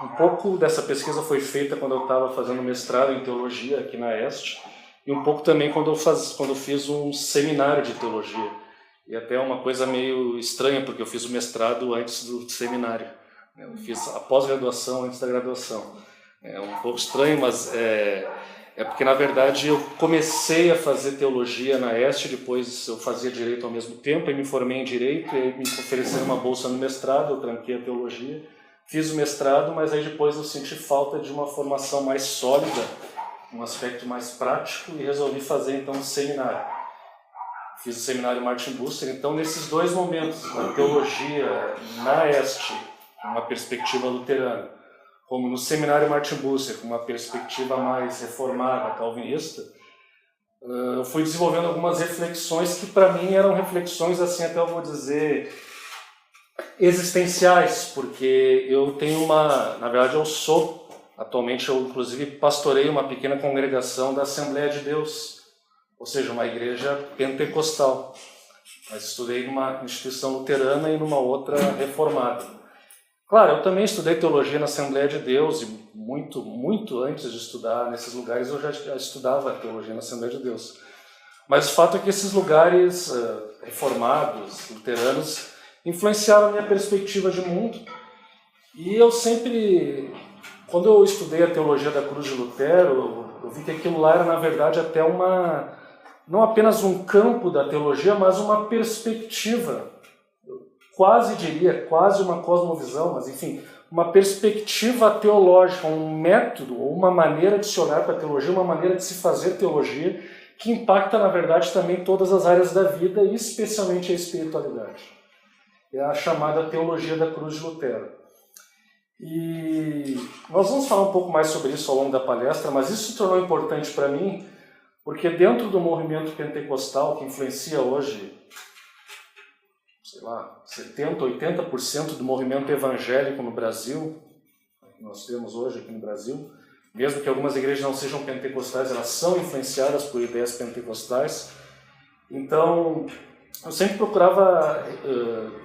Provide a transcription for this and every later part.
Um pouco dessa pesquisa foi feita quando eu estava fazendo mestrado em teologia aqui na EST, e um pouco também quando eu fiz um seminário de teologia. E até uma coisa meio estranha, porque eu fiz o mestrado antes do seminário. Eu fiz a pós-graduação antes da graduação. É um pouco estranho, mas é porque, na verdade, eu comecei a fazer teologia na EST, depois eu fazia direito ao mesmo tempo, e me formei em direito, e aí me ofereceram uma bolsa no mestrado, eu tranquei a teologia, fiz o mestrado, mas aí depois eu senti falta de uma formação mais sólida, um aspecto mais prático, e resolvi fazer então um seminário. Fiz o seminário Martin Bucer. Então, nesses dois momentos, na teologia na EST, uma perspectiva luterana, como no seminário Martin Bucer, com uma perspectiva mais reformada, calvinista, eu fui desenvolvendo algumas reflexões que para mim eram reflexões, assim, até eu vou dizer, existenciais, porque eu tenho na verdade atualmente eu inclusive pastoreio uma pequena congregação da Assembleia de Deus, ou seja, uma igreja pentecostal. Mas estudei numa instituição luterana e numa outra reformada. Claro, eu também estudei teologia na Assembleia de Deus, e muito antes de estudar nesses lugares eu já estudava teologia na Assembleia de Deus. Mas o fato é que esses lugares reformados, luteranos, influenciaram a minha perspectiva de mundo. E eu sempre, quando eu estudei a teologia da cruz de Lutero, eu vi que aquilo lá era, na verdade, até não apenas um campo da teologia, mas uma perspectiva, quase uma cosmovisão, mas enfim, uma perspectiva teológica, um método, ou uma maneira de se olhar para a teologia, uma maneira de se fazer teologia, que impacta, na verdade, também todas as áreas da vida, e especialmente a espiritualidade. É a chamada teologia da cruz de Lutero. E nós vamos falar um pouco mais sobre isso ao longo da palestra, mas isso se tornou importante para mim, porque dentro do movimento pentecostal, que influencia hoje, sei lá, 70%, 80% do movimento evangélico no Brasil, que nós temos hoje aqui no Brasil, mesmo que algumas igrejas não sejam pentecostais, elas são influenciadas por ideias pentecostais. Então, eu sempre procurava,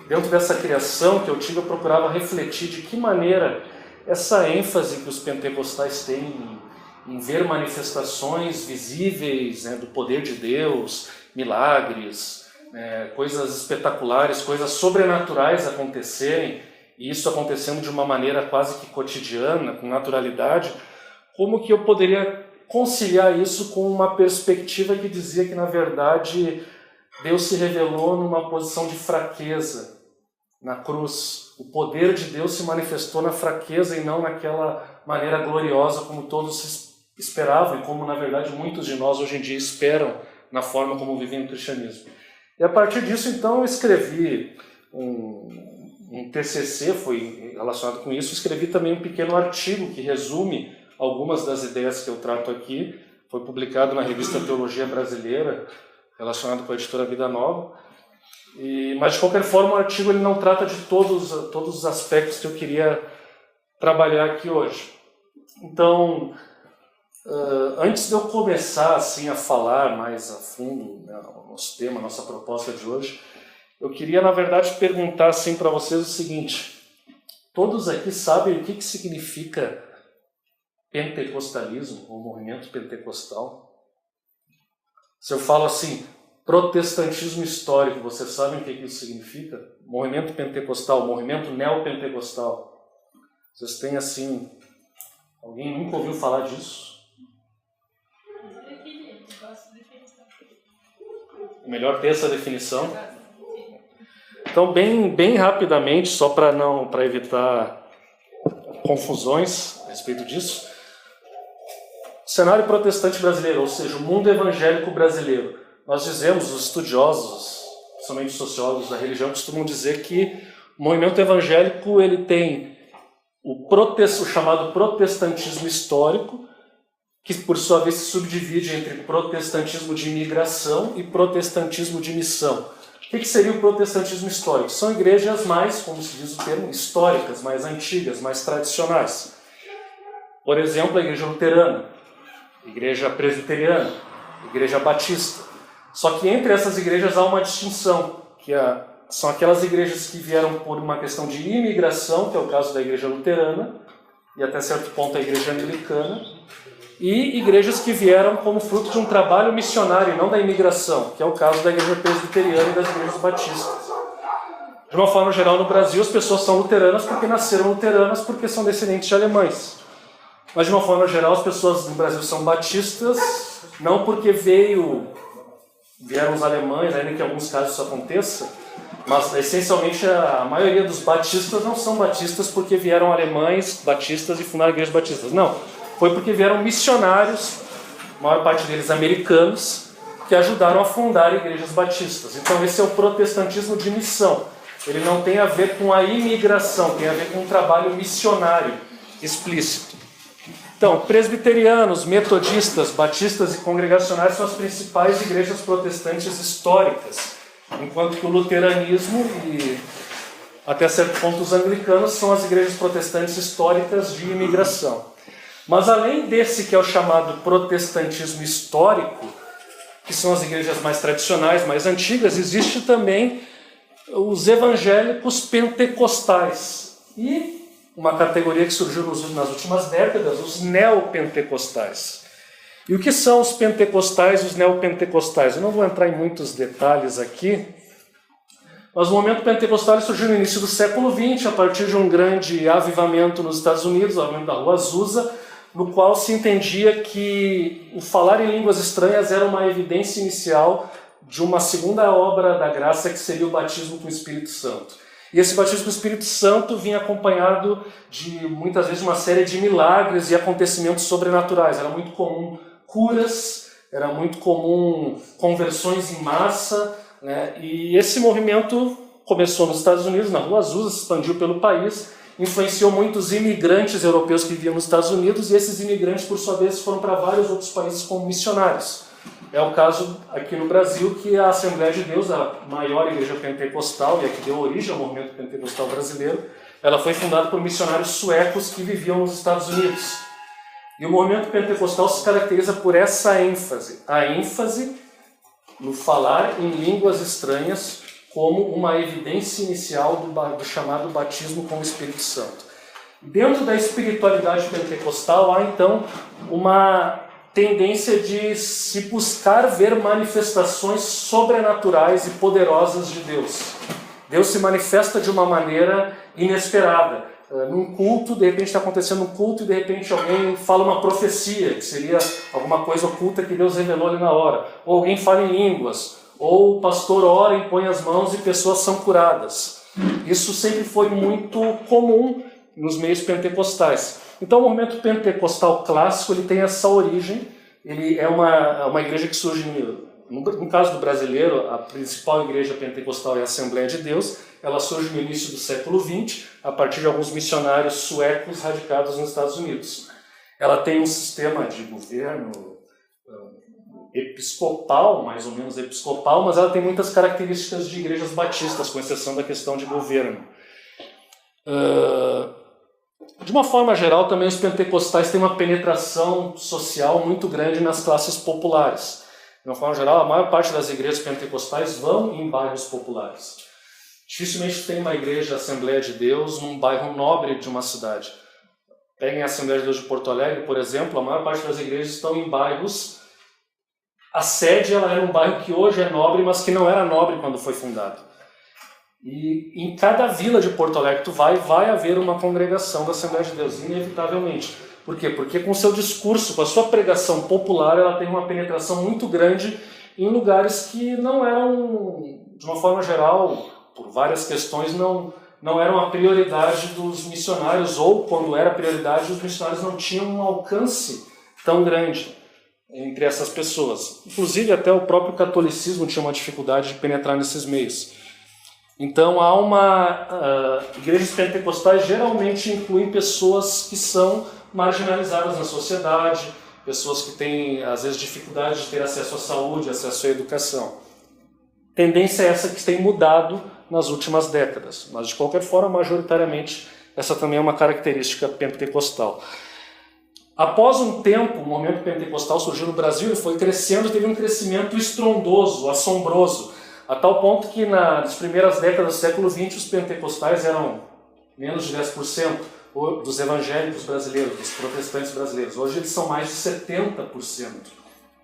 dentro dessa criação que eu tive, eu procurava refletir de que maneira essa ênfase que os pentecostais têm em ver manifestações visíveis, né, do poder de Deus, milagres, coisas espetaculares, coisas sobrenaturais acontecerem, e isso acontecendo de uma maneira quase que cotidiana, com naturalidade, como que eu poderia conciliar isso com uma perspectiva que dizia que, na verdade, Deus se revelou numa posição de fraqueza na cruz. O poder de Deus se manifestou na fraqueza e não naquela maneira gloriosa como todos esperavam e como, na verdade, muitos de nós hoje em dia esperam na forma como vivem o cristianismo. E a partir disso, então, eu escrevi um TCC, foi relacionado com isso, escrevi também um pequeno artigo que resume algumas das ideias que eu trato aqui, foi publicado na revista Teologia Brasileira, relacionado com a editora Vida Nova. Mas, de qualquer forma, o artigo ele não trata de todos os aspectos que eu queria trabalhar aqui hoje. Então, antes de eu começar assim, a falar mais a fundo, né, o nosso tema, a nossa proposta de hoje, eu queria, na verdade, perguntar assim, para vocês o seguinte: todos aqui sabem o que significa pentecostalismo, ou movimento pentecostal? Se eu falo assim, protestantismo histórico, vocês sabem o que isso significa? Movimento pentecostal, movimento neopentecostal. Vocês têm assim... Alguém nunca ouviu falar disso? É melhor ter essa definição. Então, bem rapidamente, só para evitar confusões a respeito disso, o cenário protestante brasileiro, ou seja, o mundo evangélico brasileiro, nós dizemos, os estudiosos, principalmente sociólogos da religião, costumam dizer que o movimento evangélico ele tem o chamado protestantismo histórico, que por sua vez se subdivide entre protestantismo de imigração e protestantismo de missão. O que seria o protestantismo histórico? São igrejas mais, como se diz o termo, históricas, mais antigas, mais tradicionais. Por exemplo, a igreja luterana, igreja presbiteriana, igreja batista. Só que entre essas igrejas há uma distinção, que são aquelas igrejas que vieram por uma questão de imigração, que é o caso da igreja luterana, e até certo ponto a igreja anglicana, e igrejas que vieram como fruto de um trabalho missionário, não da imigração, que é o caso da igreja presbiteriana e das igrejas batistas. De uma forma geral, no Brasil, as pessoas são luteranas porque nasceram luteranas, porque são descendentes de alemães. Mas, de uma forma geral, as pessoas no Brasil são batistas, não porque vieram os alemães, ainda que em alguns casos isso aconteça, mas, essencialmente, a maioria dos batistas não são batistas porque vieram alemães batistas e fundaram igrejas batistas. Não, foi porque vieram missionários, a maior parte deles americanos, que ajudaram a fundar igrejas batistas. Então, esse é o protestantismo de missão. Ele não tem a ver com a imigração, tem a ver com um trabalho missionário explícito. Então, presbiterianos, metodistas, batistas e congregacionais são as principais igrejas protestantes históricas, enquanto que o luteranismo e, até certo ponto, os anglicanos são as igrejas protestantes históricas de imigração. Mas, além desse que é o chamado protestantismo histórico, que são as igrejas mais tradicionais, mais antigas, existe também os evangélicos pentecostais e uma categoria que surgiu nas últimas décadas, os neopentecostais. E o que são os pentecostais e os neopentecostais? Eu não vou entrar em muitos detalhes aqui, mas o movimento pentecostal surgiu no início do século XX, a partir de um grande avivamento nos Estados Unidos, o avivamento da Rua Azusa, no qual se entendia que o falar em línguas estranhas era uma evidência inicial de uma segunda obra da graça, que seria o batismo com o Espírito Santo. E esse batismo com o Espírito Santo vinha acompanhado de, muitas vezes, uma série de milagres e acontecimentos sobrenaturais. Era muito comum curas, era muito comum conversões em massa, né? E esse movimento começou nos Estados Unidos, na Rua Azusa, se expandiu pelo país, influenciou muitos imigrantes europeus que viviam nos Estados Unidos, e esses imigrantes, por sua vez, foram para vários outros países como missionários. É o caso aqui no Brasil, que a Assembleia de Deus, a maior igreja pentecostal, e a que deu origem ao movimento pentecostal brasileiro, ela foi fundada por missionários suecos que viviam nos Estados Unidos. E o movimento pentecostal se caracteriza por essa ênfase, a ênfase no falar em línguas estranhas como uma evidência inicial do chamado batismo com o Espírito Santo. Dentro da espiritualidade pentecostal há então uma tendência de se buscar ver manifestações sobrenaturais e poderosas de Deus. Deus se manifesta de uma maneira inesperada. Num culto, de repente está acontecendo um culto e de repente alguém fala uma profecia, que seria alguma coisa oculta que Deus revelou ali na hora. Ou alguém fala em línguas. Ou o pastor ora, impõe as mãos e pessoas são curadas. Isso sempre foi muito comum nos meios pentecostais. Então o movimento pentecostal clássico ele tem essa origem, ele é uma igreja que surge, no caso do brasileiro, a principal igreja pentecostal é a Assembleia de Deus, ela surge no início do século XX, a partir de alguns missionários suecos radicados nos Estados Unidos. Ela tem um sistema de governo episcopal, mais ou menos episcopal, mas ela tem muitas características de igrejas batistas, com exceção da questão de governo. De uma forma geral, também os pentecostais têm uma penetração social muito grande nas classes populares. De uma forma geral, a maior parte das igrejas pentecostais vão em bairros populares. Dificilmente tem uma igreja Assembleia de Deus num bairro nobre de uma cidade. Peguem a Assembleia de Deus de Porto Alegre, por exemplo, a maior parte das igrejas estão em bairros. A sede ela era um bairro que hoje é nobre, mas que não era nobre quando foi fundado. E em cada vila de Porto Alegre tu vai haver uma congregação da Assembleia de Deus, inevitavelmente. Por quê? Porque com o seu discurso, com a sua pregação popular, ela tem uma penetração muito grande em lugares que não eram, de uma forma geral, por várias questões, não eram a prioridade dos missionários, ou quando era a prioridade, os missionários não tinham um alcance tão grande entre essas pessoas. Inclusive, até o próprio catolicismo tinha uma dificuldade de penetrar nesses meios. Então, igrejas pentecostais geralmente incluem pessoas que são marginalizadas na sociedade, pessoas que têm, às vezes, dificuldade de ter acesso à saúde, acesso à educação. Tendência é essa que tem mudado nas últimas décadas, mas, de qualquer forma, majoritariamente, essa também é uma característica pentecostal. Após um tempo, o movimento pentecostal surgiu no Brasil e foi crescendo, teve um crescimento estrondoso, assombroso, a tal ponto que nas primeiras décadas do século XX os pentecostais eram menos de 10%. dos evangélicos brasileiros, dos protestantes brasileiros. Hoje eles são mais de 70%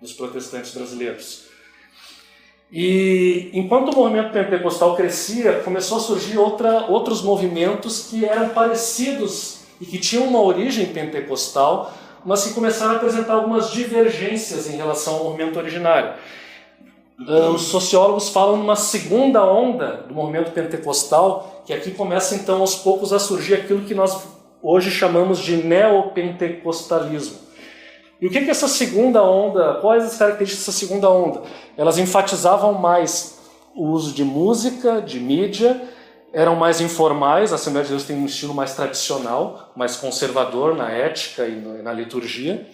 dos protestantes brasileiros. E enquanto o movimento pentecostal crescia, começou a surgir outros movimentos que eram parecidos e que tinham uma origem pentecostal, mas que começaram a apresentar algumas divergências em relação ao movimento originário. Os sociólogos falam numa segunda onda do movimento pentecostal, que aqui começa então aos poucos a surgir aquilo que nós hoje chamamos de neopentecostalismo. E o que é essa segunda onda? Quais as características dessa segunda onda? Elas enfatizavam mais o uso de música, de mídia, eram mais informais, a Assembleia de Deus tem um estilo mais tradicional, mais conservador na ética e na liturgia.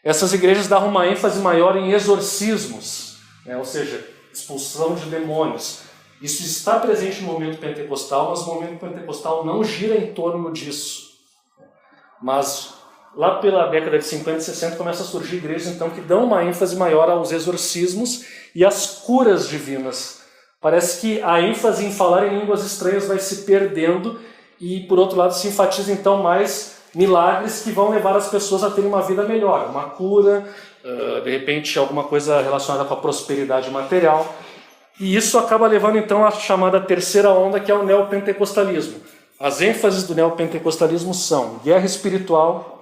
Essas igrejas davam uma ênfase maior em exorcismos, né? Ou seja, expulsão de demônios. Isso está presente no movimento pentecostal, mas o movimento pentecostal não gira em torno disso. Mas lá pela década de 50 e 60 começam a surgir igrejas então, que dão uma ênfase maior aos exorcismos e às curas divinas. Parece que a ênfase em falar em línguas estranhas vai se perdendo e, por outro lado, se enfatiza então mais milagres que vão levar as pessoas a terem uma vida melhor, uma cura, de repente alguma coisa relacionada com a prosperidade material. E isso acaba levando então à chamada terceira onda, que é o neopentecostalismo. As ênfases do neopentecostalismo são guerra espiritual,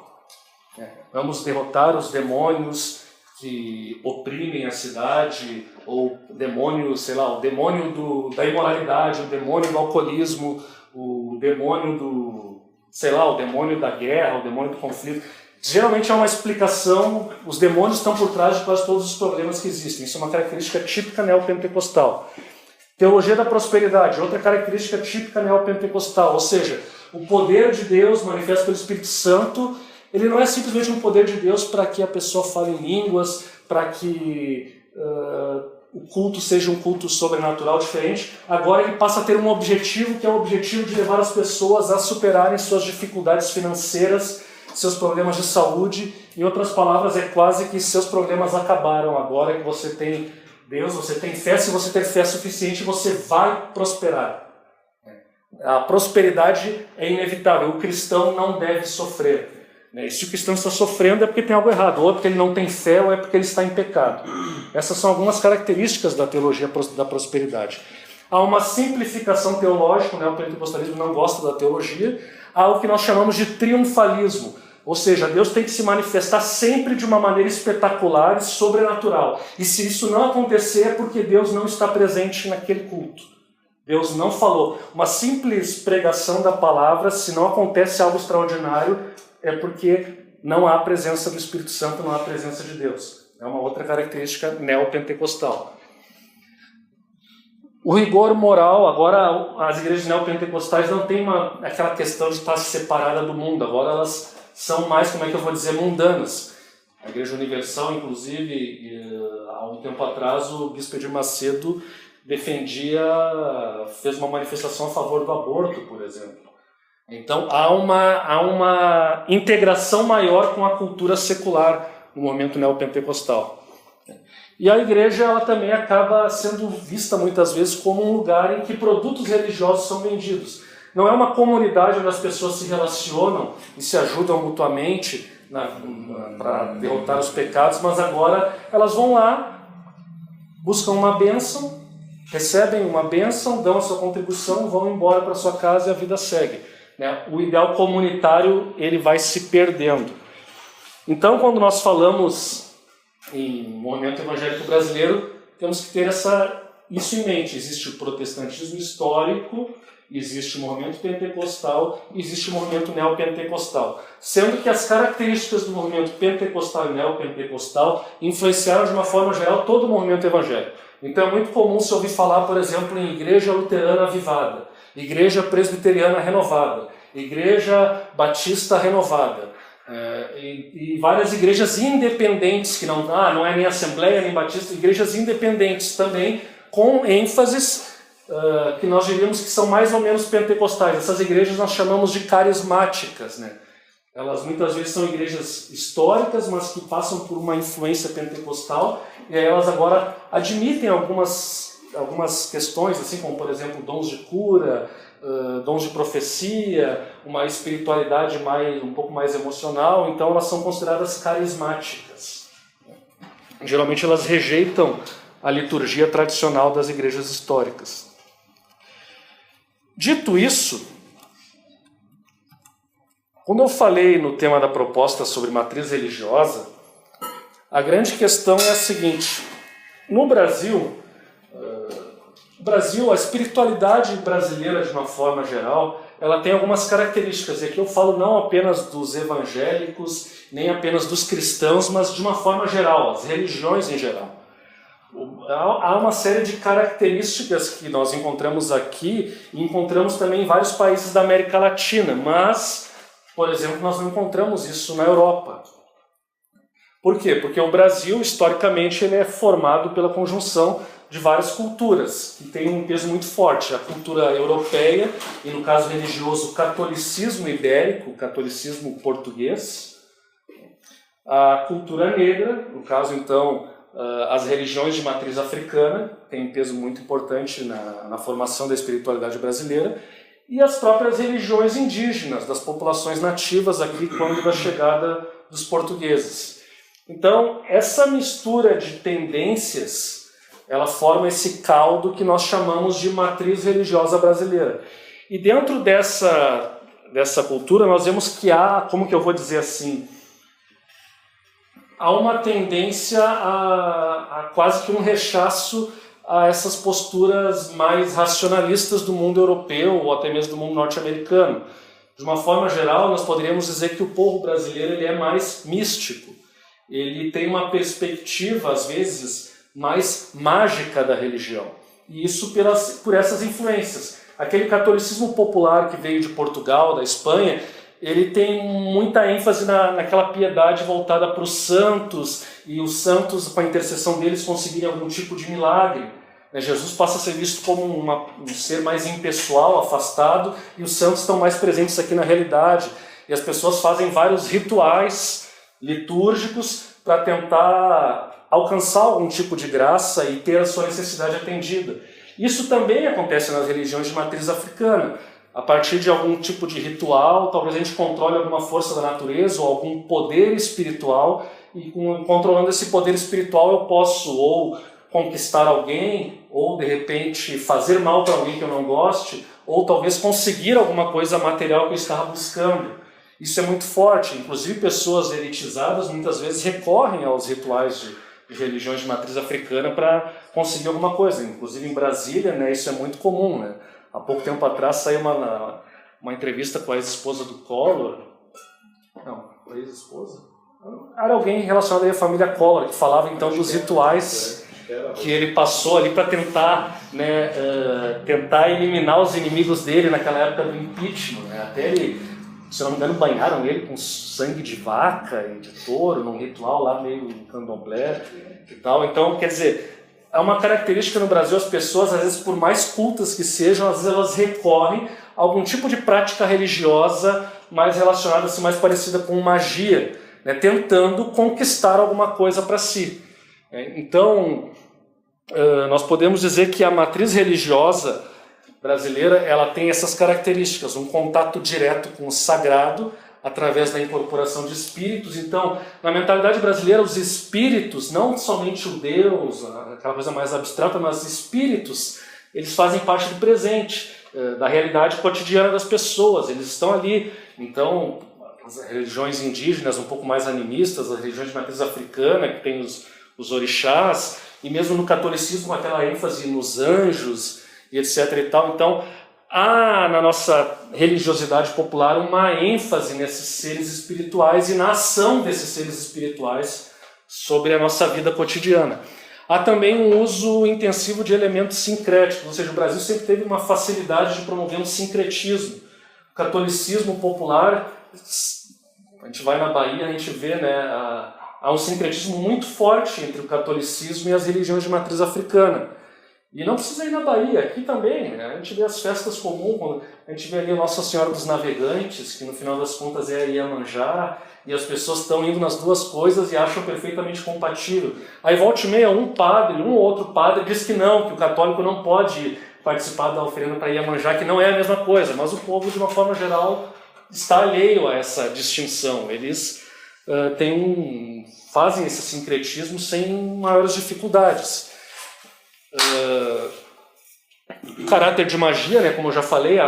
vamos derrotar os demônios que oprimem a cidade, ou demônio, sei lá, o demônio da imoralidade, o demônio do alcoolismo, o demônio do, sei lá, o demônio da guerra, o demônio do conflito. Geralmente é uma explicação, os demônios estão por trás de quase todos os problemas que existem. Isso é uma característica típica neopentecostal. Teologia da prosperidade, outra característica típica neopentecostal, ou seja, o poder de Deus manifesto pelo Espírito Santo, ele não é simplesmente um poder de Deus para que a pessoa fale em línguas, para que o culto seja um culto sobrenatural diferente. Agora ele passa a ter um objetivo, que é o objetivo de levar as pessoas a superarem suas dificuldades financeiras, seus problemas de saúde. Em outras palavras, é quase que seus problemas acabaram agora que você tem Deus, você tem fé. Se você ter fé suficiente, você vai prosperar. A prosperidade é inevitável, o cristão não deve sofrer. E se o cristão está sofrendo é porque tem algo errado, ou é porque ele não tem fé, ou é porque ele está em pecado. Essas são algumas características da teologia da prosperidade. Há uma simplificação teológica, o neopentecostalismo não gosta da teologia, há o que nós chamamos de triunfalismo, ou seja, Deus tem que se manifestar sempre de uma maneira espetacular e sobrenatural. E se isso não acontecer é porque Deus não está presente naquele culto. Deus não falou. Uma simples pregação da palavra, se não acontece algo extraordinário, é porque não há presença do Espírito Santo, não há presença de Deus. É uma outra característica neopentecostal. O rigor moral, agora as igrejas neopentecostais não têm aquela questão de estar separada do mundo, agora elas são mais, como é que eu vou dizer, mundanas. A Igreja Universal, inclusive, há um tempo atrás, o bispo Edir Macedo fez uma manifestação a favor do aborto, por exemplo. Então há uma integração maior com a cultura secular no movimento neopentecostal. E a igreja ela também acaba sendo vista muitas vezes como um lugar em que produtos religiosos são vendidos. Não é uma comunidade onde as pessoas se relacionam e se ajudam mutuamente para derrotar os pecados, mas agora elas vão lá, buscam uma bênção, recebem uma bênção, dão a sua contribuição, vão embora para sua casa e a vida segue. O ideal comunitário ele vai se perdendo. Então, quando nós falamos em movimento evangélico brasileiro, temos que ter isso em mente. Existe o protestantismo histórico, existe o movimento pentecostal, existe o movimento neopentecostal. Sendo que as características do movimento pentecostal e neopentecostal influenciaram de uma forma geral todo o movimento evangélico. Então é muito comum se ouvir falar, por exemplo, em igreja luterana avivada, igreja presbiteriana renovada, igreja batista renovada, e várias igrejas independentes, que não é nem assembleia nem batista, igrejas independentes também, com ênfases que nós diríamos que são mais ou menos pentecostais. Essas igrejas nós chamamos de carismáticas, né? Elas muitas vezes são igrejas históricas, mas que passam por uma influência pentecostal, e aí elas agora admitem algumas questões, assim como, por exemplo, dons de cura, dons de profecia, uma espiritualidade um pouco mais emocional, então elas são consideradas carismáticas. Geralmente elas rejeitam a liturgia tradicional das igrejas históricas. Dito isso, quando eu falei no tema da proposta sobre matriz religiosa, a grande questão é a seguinte: no Brasil, a espiritualidade brasileira, de uma forma geral, ela tem algumas características, e aqui eu falo não apenas dos evangélicos, nem apenas dos cristãos, mas de uma forma geral, as religiões em geral. Há uma série de características que nós encontramos aqui e encontramos também em vários países da América Latina, mas, por exemplo, nós não encontramos isso na Europa. Por quê? Porque o Brasil, historicamente, ele é formado pela conjunção de várias culturas, que tem um peso muito forte. A cultura europeia, e no caso religioso, o catolicismo ibérico, o catolicismo português, a cultura negra, no caso, então, as religiões de matriz africana, tem um peso muito importante na formação da espiritualidade brasileira, e as próprias religiões indígenas, das populações nativas aqui, quando da chegada dos portugueses. Então, essa mistura de tendências, ela forma esse caldo que nós chamamos de matriz religiosa brasileira. E dentro dessa cultura, nós vemos que há, como que eu vou dizer assim, há uma tendência a quase que um rechaço a essas posturas mais racionalistas do mundo europeu ou até mesmo do mundo norte-americano. De uma forma geral, nós poderíamos dizer que o povo brasileiro ele é mais místico. Ele tem uma perspectiva, às vezes, mais mágica da religião. E isso por essas influências. Aquele catolicismo popular que veio de Portugal, da Espanha, ele tem muita ênfase naquela piedade voltada para os santos, e os santos, com a intercessão deles, conseguirem algum tipo de milagre. Jesus passa a ser visto como um ser mais impessoal, afastado, e os santos estão mais presentes aqui na realidade. E as pessoas fazem vários rituais litúrgicos para tentar alcançar algum tipo de graça e ter a sua necessidade atendida. Isso também acontece nas religiões de matriz africana. A partir de algum tipo de ritual, talvez a gente controle alguma força da natureza ou algum poder espiritual, e controlando esse poder espiritual eu posso ou conquistar alguém, ou de repente fazer mal para alguém que eu não goste, ou talvez conseguir alguma coisa material que eu estava buscando. Isso é muito forte, inclusive pessoas elitizadas muitas vezes recorrem aos rituais de religiões de matriz africana para conseguir alguma coisa. Inclusive em Brasília, né, isso é muito comum. Né? Há pouco tempo atrás saiu uma entrevista com a ex-esposa do Collor. Não, a ex-esposa? Era alguém relacionado à família Collor, que falava então dos rituais que ele passou ali para tentar, né, tentar eliminar os inimigos dele naquela época do impeachment. Né? Até ele, se não me engano, banharam ele com sangue de vaca e de touro, num ritual lá meio candomblé e tal. Então, quer dizer, é uma característica no Brasil, as pessoas, às vezes, por mais cultas que sejam, às vezes elas recorrem a algum tipo de prática religiosa mais relacionada, assim, mais parecida com magia, né, tentando conquistar alguma coisa para si. Então, nós podemos dizer que a matriz religiosa brasileira ela tem essas características, um contato direto com o sagrado através da incorporação de espíritos. Então, na mentalidade brasileira, os espíritos, não somente o Deus, aquela coisa mais abstrata, mas os espíritos, eles fazem parte do presente, da realidade cotidiana das pessoas, eles estão ali. Então, as religiões indígenas um pouco mais animistas, as religiões de matriz africana, que tem os orixás, e mesmo no catolicismo aquela ênfase nos anjos e etc. e tal. Então, há na nossa religiosidade popular uma ênfase nesses seres espirituais e na ação desses seres espirituais sobre a nossa vida cotidiana. Há também um uso intensivo de elementos sincréticos, ou seja, o Brasil sempre teve uma facilidade de promover um sincretismo. O catolicismo popular, a gente vai na Bahia, a gente vê, né, há um sincretismo muito forte entre o catolicismo e as religiões de matriz africana. E não precisa ir na Bahia, aqui também, né? A gente vê as festas comuns, a gente vê ali a Nossa Senhora dos Navegantes, que no final das contas é a Iemanjá, e as pessoas estão indo nas duas coisas e acham perfeitamente compatível. Aí volta e meia um ou outro padre diz que não, que o católico não pode ir participar da oferenda para Iemanjá, que não é a mesma coisa, mas o povo, de uma forma geral, está alheio a essa distinção. Eles fazem esse sincretismo sem maiores dificuldades. O caráter de magia, né, como eu já falei,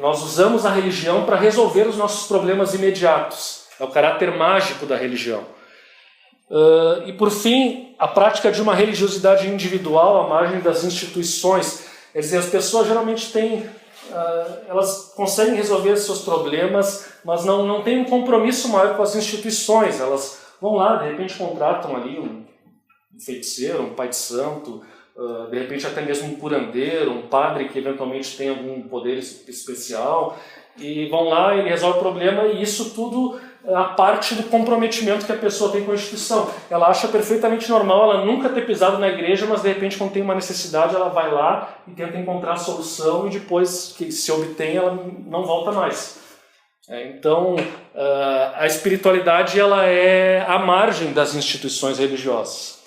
nós usamos a religião para resolver os nossos problemas imediatos. É o caráter mágico da religião. E por fim, a prática de uma religiosidade individual à margem das instituições. Quer dizer, as pessoas geralmente elas conseguem resolver seus problemas, mas não têm um compromisso maior com as instituições. Elas vão lá, de repente contratam ali um feiticeiro, um pai de santo, de repente até mesmo um curandeiro, um padre que eventualmente tem algum poder especial, e vão lá, ele resolve o problema, e isso tudo a parte do comprometimento que a pessoa tem com a instituição. Ela acha perfeitamente normal ela nunca ter pisado na igreja, mas de repente quando tem uma necessidade ela vai lá e tenta encontrar a solução, e depois que se obtém ela não volta mais. Então a espiritualidade ela é à margem das instituições religiosas.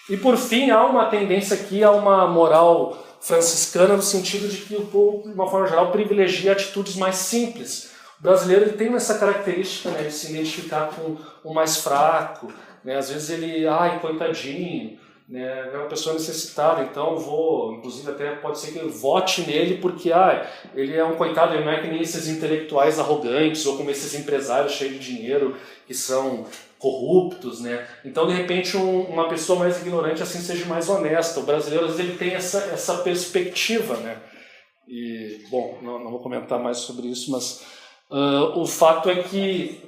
E por fim há uma tendência aqui a uma moral franciscana no sentido de que o povo, de uma forma geral, privilegia atitudes mais simples. O brasileiro ele tem essa característica, né, de se identificar com o mais fraco, né, às vezes ele, coitadinho, né, é uma pessoa necessitada, então inclusive até pode ser que eu vote nele porque ele é um coitado, ele não é que nem esses intelectuais arrogantes ou como esses empresários cheios de dinheiro que são corruptos, né? Então de repente uma pessoa mais ignorante assim seja mais honesta. O brasileiro às vezes ele tem essa perspectiva, né? E bom, não vou comentar mais sobre isso, mas o fato é que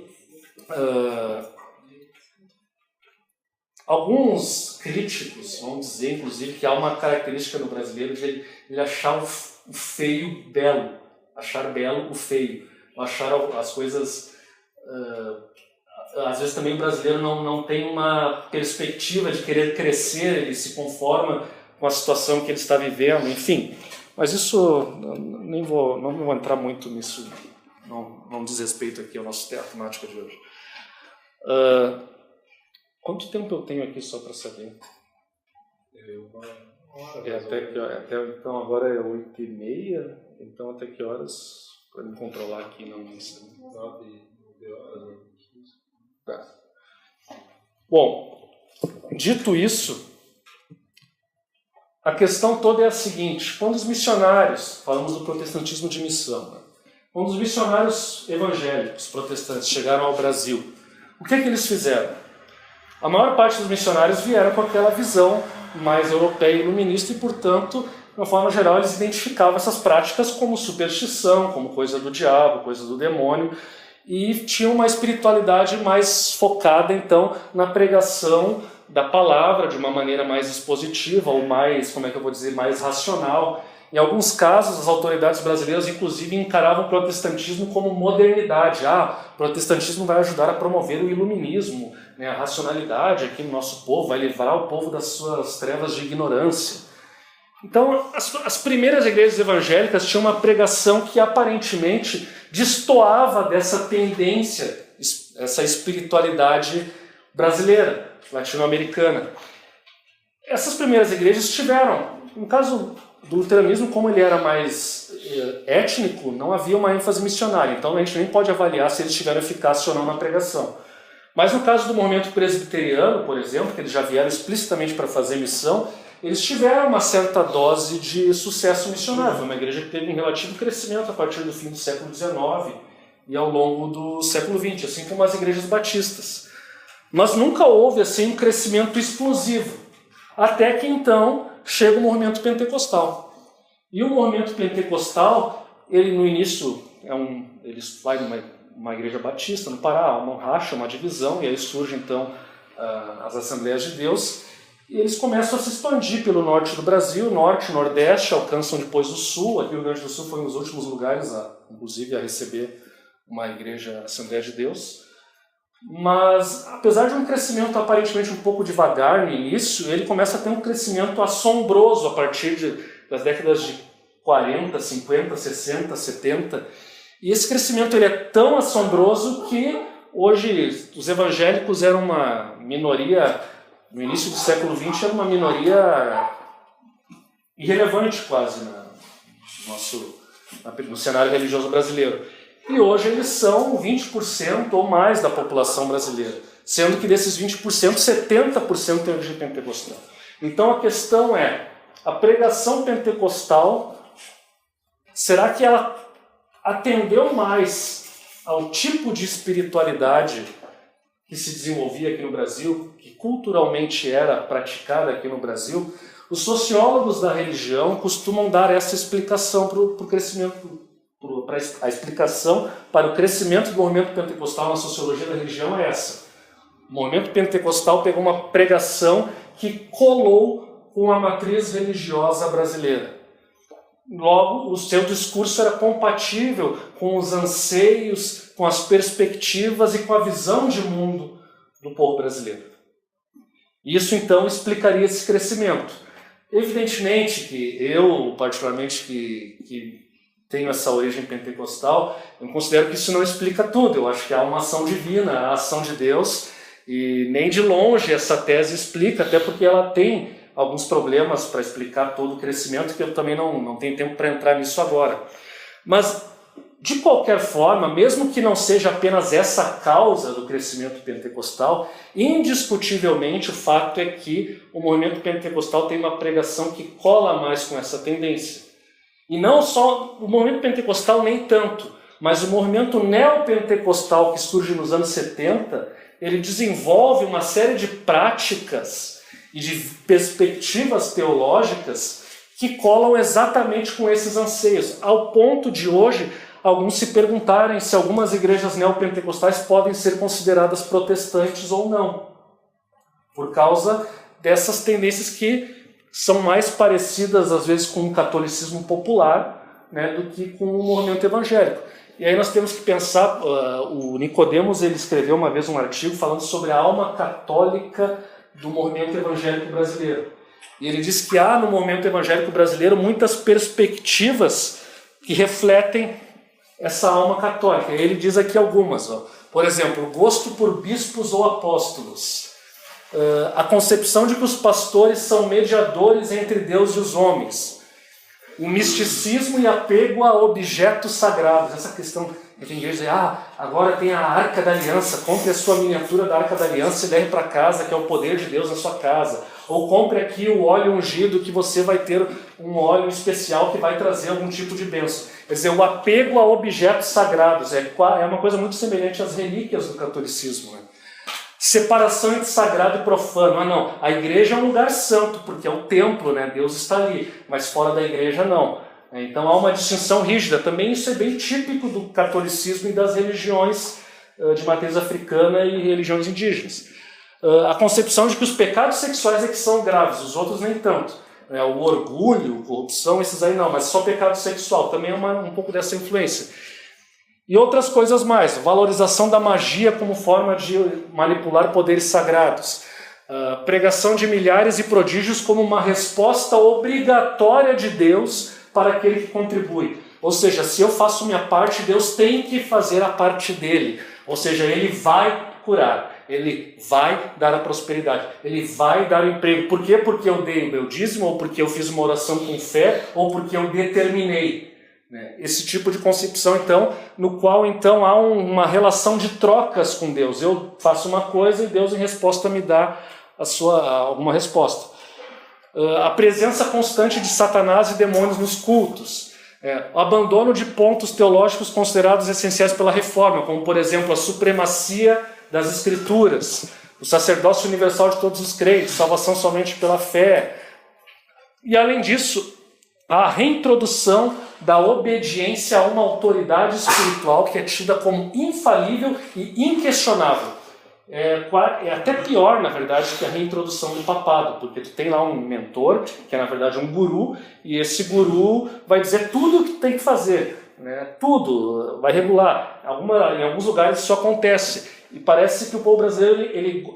alguns críticos vão dizer, inclusive, que há uma característica no brasileiro de ele achar o feio belo, achar belo o feio, achar as coisas... às vezes também o brasileiro não tem uma perspectiva de querer crescer, ele se conforma com a situação que ele está vivendo, enfim. Mas isso, não vou entrar muito nisso, não diz respeito aqui ao nosso temática de hoje. Quanto tempo eu tenho aqui só para saber? Então agora é 8h30, então até que horas? Para me controlar aqui na lista. 9 horas. Tá. Bom, dito isso, a questão toda é a seguinte: quando os missionários, falamos do protestantismo de missão, né? Quando os missionários evangélicos protestantes chegaram ao Brasil, o que eles fizeram? A maior parte dos missionários vieram com aquela visão mais europeia e iluminista e, portanto, de uma forma geral, eles identificavam essas práticas como superstição, como coisa do diabo, coisa do demônio, e tinham uma espiritualidade mais focada, então, na pregação da palavra de uma maneira mais expositiva ou mais, mais racional. Em alguns casos, as autoridades brasileiras, inclusive, encaravam o protestantismo como modernidade. O protestantismo vai ajudar a promover o iluminismo, né, a racionalidade aqui no nosso povo, vai livrar o povo das suas trevas de ignorância. Então, as primeiras igrejas evangélicas tinham uma pregação que aparentemente destoava dessa tendência, essa espiritualidade brasileira, latino-americana. Essas primeiras igrejas tiveram, no caso do luteranismo, como ele era mais étnico, não havia uma ênfase missionária, então a gente nem pode avaliar se eles tiveram eficácia ou não na pregação. Mas no caso do movimento presbiteriano, por exemplo, que eles já vieram explicitamente para fazer missão, eles tiveram uma certa dose de sucesso missionário. Foi uma igreja que teve um relativo crescimento a partir do fim do século XIX e ao longo do século XX, assim como as igrejas batistas. Mas nunca houve assim um crescimento explosivo, até que então chega o movimento pentecostal. E o movimento pentecostal, ele no início, eles vai numa igreja batista no Pará, há uma racha, uma divisão, e aí surgem então as Assembleias de Deus, e eles começam a se expandir pelo norte do Brasil, norte, nordeste, alcançam depois o sul. Aqui o Rio Grande do Sul foi um dos últimos lugares, inclusive, a receber uma igreja Assembleia de Deus. Mas, apesar de um crescimento aparentemente um pouco devagar no início, ele começa a ter um crescimento assombroso a partir das décadas de 40, 50, 60, 70. E esse crescimento ele é tão assombroso que hoje os evangélicos eram uma minoria, no início do século XX, era uma minoria irrelevante quase no cenário religioso brasileiro. E hoje eles são 20% ou mais da população brasileira, sendo que desses 20%, 70% tem origem pentecostal. Então a questão é, a pregação pentecostal, será que ela atendeu mais ao tipo de espiritualidade que se desenvolvia aqui no Brasil, que culturalmente era praticada aqui no Brasil? Os sociólogos da religião costumam dar essa explicação para o crescimento, a explicação para o crescimento do movimento pentecostal na sociologia da religião é essa. O movimento pentecostal pegou uma pregação que colou com a matriz religiosa brasileira. Logo, o seu discurso era compatível com os anseios, com as perspectivas e com a visão de mundo do povo brasileiro. Isso, então, explicaria esse crescimento. Evidentemente que eu, particularmente, que tenho essa origem pentecostal, eu considero que isso não explica tudo. Eu acho que há uma ação divina, a ação de Deus, e nem de longe essa tese explica, até porque ela tem alguns problemas para explicar todo o crescimento, que eu também não tenho tempo para entrar nisso agora. Mas, de qualquer forma, mesmo que não seja apenas essa a causa do crescimento pentecostal, indiscutivelmente o fato é que o movimento pentecostal tem uma pregação que cola mais com essa tendência. E não só o movimento pentecostal, nem tanto, mas o movimento neopentecostal que surge nos anos 70, ele desenvolve uma série de práticas e de perspectivas teológicas que colam exatamente com esses anseios, ao ponto de hoje alguns se perguntarem se algumas igrejas neopentecostais podem ser consideradas protestantes ou não, por causa dessas tendências que são mais parecidas às vezes com o catolicismo popular, né, do que com o movimento evangélico. E aí nós temos que pensar, o Nicodemos ele escreveu uma vez um artigo falando sobre a alma católica do movimento evangélico brasileiro. E ele diz que há no movimento evangélico brasileiro muitas perspectivas que refletem essa alma católica. E ele diz aqui algumas. Por exemplo, o gosto por bispos ou apóstolos. A concepção de que os pastores são mediadores entre Deus e os homens. O misticismo e apego a objetos sagrados. Essa questão que tem igreja dizer, agora tem a Arca da Aliança, compre a sua miniatura da Arca da Aliança e leve para casa, que é o poder de Deus na sua casa. Ou compre aqui o óleo ungido, que você vai ter um óleo especial que vai trazer algum tipo de bênção. Quer dizer, o apego a objetos sagrados é uma coisa muito semelhante às relíquias do catolicismo, né? Separação entre sagrado e profano. Não, a igreja é um lugar santo, porque é o templo, né? Deus está ali, mas fora da igreja não. Então há uma distinção rígida. Também isso é bem típico do catolicismo e das religiões de matriz africana e religiões indígenas. A concepção de que os pecados sexuais é que são graves, os outros nem tanto. O orgulho, corrupção, esses aí não, mas só pecado sexual, também é um pouco dessa influência. E outras coisas mais, valorização da magia como forma de manipular poderes sagrados, pregação de milhares e prodígios como uma resposta obrigatória de Deus para aquele que contribui. Ou seja, se eu faço minha parte, Deus tem que fazer a parte dele. Ou seja, ele vai curar, ele vai dar a prosperidade, ele vai dar o emprego. Por quê? Porque eu dei o meu dízimo, ou porque eu fiz uma oração com fé, ou porque eu determinei. Esse tipo de concepção, então, no qual então há uma relação de trocas com Deus. Eu faço uma coisa e Deus, em resposta, me dá alguma resposta. A presença constante de Satanás e demônios nos cultos. O abandono de pontos teológicos considerados essenciais pela reforma, como, por exemplo, a supremacia das Escrituras, o sacerdócio universal de todos os crentes, salvação somente pela fé. E, além disso, a reintrodução da obediência a uma autoridade espiritual que é tida como infalível e inquestionável. É até pior, na verdade, que a reintrodução do papado, porque tu tem lá um mentor, que é na verdade um guru, e esse guru vai dizer tudo o que tem que fazer, né? Tudo, vai regular. Em alguns lugares isso acontece. E parece que o povo brasileiro,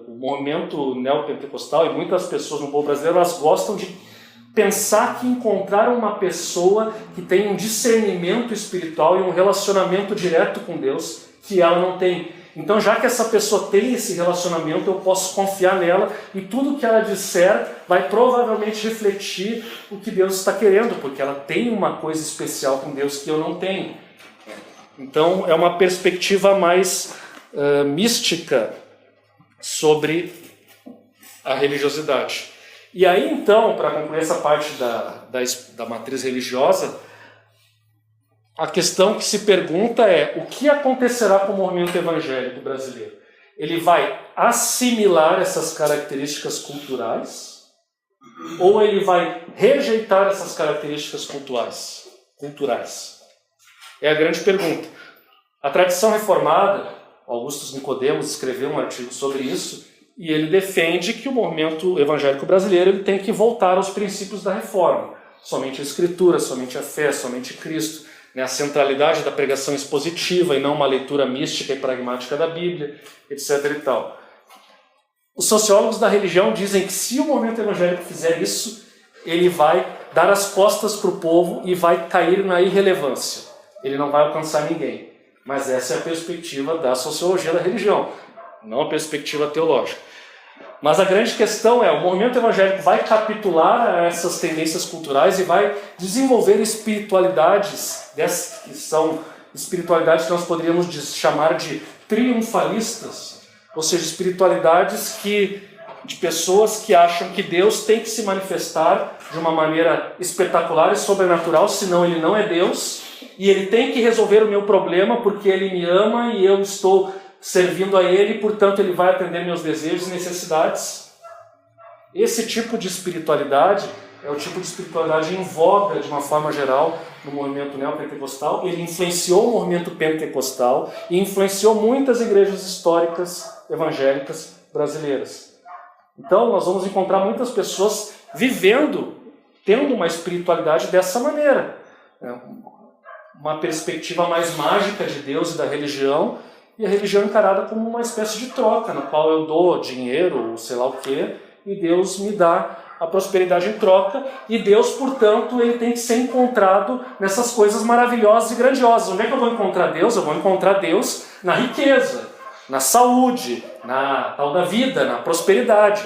o movimento neopentecostal e muitas pessoas no povo brasileiro, elas gostam de pensar que encontraram uma pessoa que tem um discernimento espiritual e um relacionamento direto com Deus que ela não tem. Então, já que essa pessoa tem esse relacionamento, eu posso confiar nela e tudo que ela disser vai provavelmente refletir o que Deus está querendo, porque ela tem uma coisa especial com Deus que eu não tenho. Então, é uma perspectiva mais mística sobre a religiosidade. E aí, então, para concluir essa parte da matriz religiosa, a questão que se pergunta é: o que acontecerá com o movimento evangélico brasileiro? Ele vai assimilar essas características culturais ou ele vai rejeitar essas características culturais? É a grande pergunta. A tradição reformada, Augustus Nicodemos escreveu um artigo sobre isso, e ele defende que o movimento evangélico brasileiro ele tem que voltar aos princípios da reforma. Somente a Escritura, somente a fé, somente Cristo. A centralidade da pregação expositiva e não uma leitura mística e pragmática da Bíblia, etc. e tal. Os sociólogos da religião dizem que se o movimento evangélico fizer isso, ele vai dar as costas para o povo e vai cair na irrelevância. Ele não vai alcançar ninguém. Mas essa é a perspectiva da sociologia da religião, não a perspectiva teológica. Mas a grande questão é: o movimento evangélico vai capitular a essas tendências culturais e vai desenvolver espiritualidades, que são espiritualidades que nós poderíamos chamar de triunfalistas, ou seja, espiritualidades de pessoas que acham que Deus tem que se manifestar de uma maneira espetacular e sobrenatural, senão ele não é Deus, e ele tem que resolver o meu problema porque ele me ama e eu estou servindo a ele, portanto ele vai atender meus desejos e necessidades. Esse tipo de espiritualidade é o tipo de espiritualidade em voga, de uma forma geral, no movimento neopentecostal. Ele influenciou o movimento pentecostal e influenciou muitas igrejas históricas evangélicas brasileiras. Então nós vamos encontrar muitas pessoas tendo uma espiritualidade dessa maneira. Uma perspectiva mais mágica de Deus e da religião, e a religião encarada como uma espécie de troca, na qual eu dou dinheiro, ou sei lá o quê, e Deus me dá a prosperidade em troca, e Deus, portanto, ele tem que ser encontrado nessas coisas maravilhosas e grandiosas. Onde é que eu vou encontrar Deus? Eu vou encontrar Deus na riqueza, na saúde, na tal da vida, na prosperidade.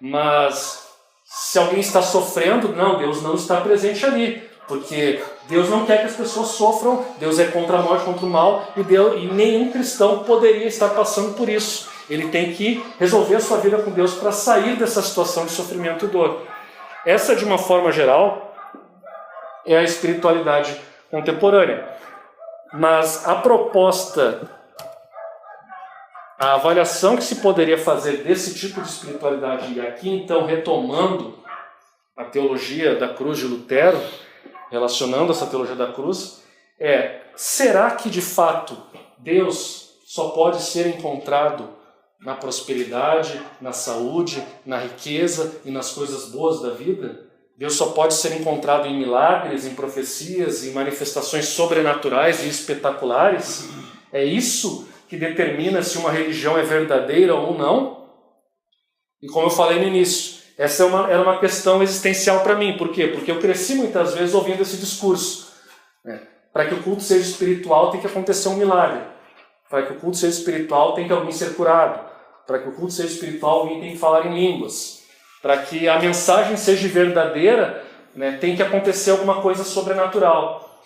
Mas se alguém está sofrendo, não, Deus não está presente ali. Porque Deus não quer que as pessoas sofram, Deus é contra a morte, contra o mal, e nenhum cristão poderia estar passando por isso. Ele tem que resolver a sua vida com Deus para sair dessa situação de sofrimento e dor. Essa, de uma forma geral, é a espiritualidade contemporânea. Mas a proposta, a avaliação que se poderia fazer desse tipo de espiritualidade, e aqui então retomando a teologia da cruz de Lutero, relacionando essa teologia da cruz, será que de fato Deus só pode ser encontrado na prosperidade, na saúde, na riqueza e nas coisas boas da vida? Deus só pode ser encontrado em milagres, em profecias, em manifestações sobrenaturais e espetaculares? É isso que determina se uma religião é verdadeira ou não? E como eu falei no início, essa era uma questão existencial para mim. Por quê? Porque eu cresci muitas vezes ouvindo esse discurso. Para que o culto seja espiritual tem que acontecer um milagre. Para que o culto seja espiritual tem que alguém ser curado. Para que o culto seja espiritual alguém tem que falar em línguas. Para que a mensagem seja verdadeira, tem que acontecer alguma coisa sobrenatural.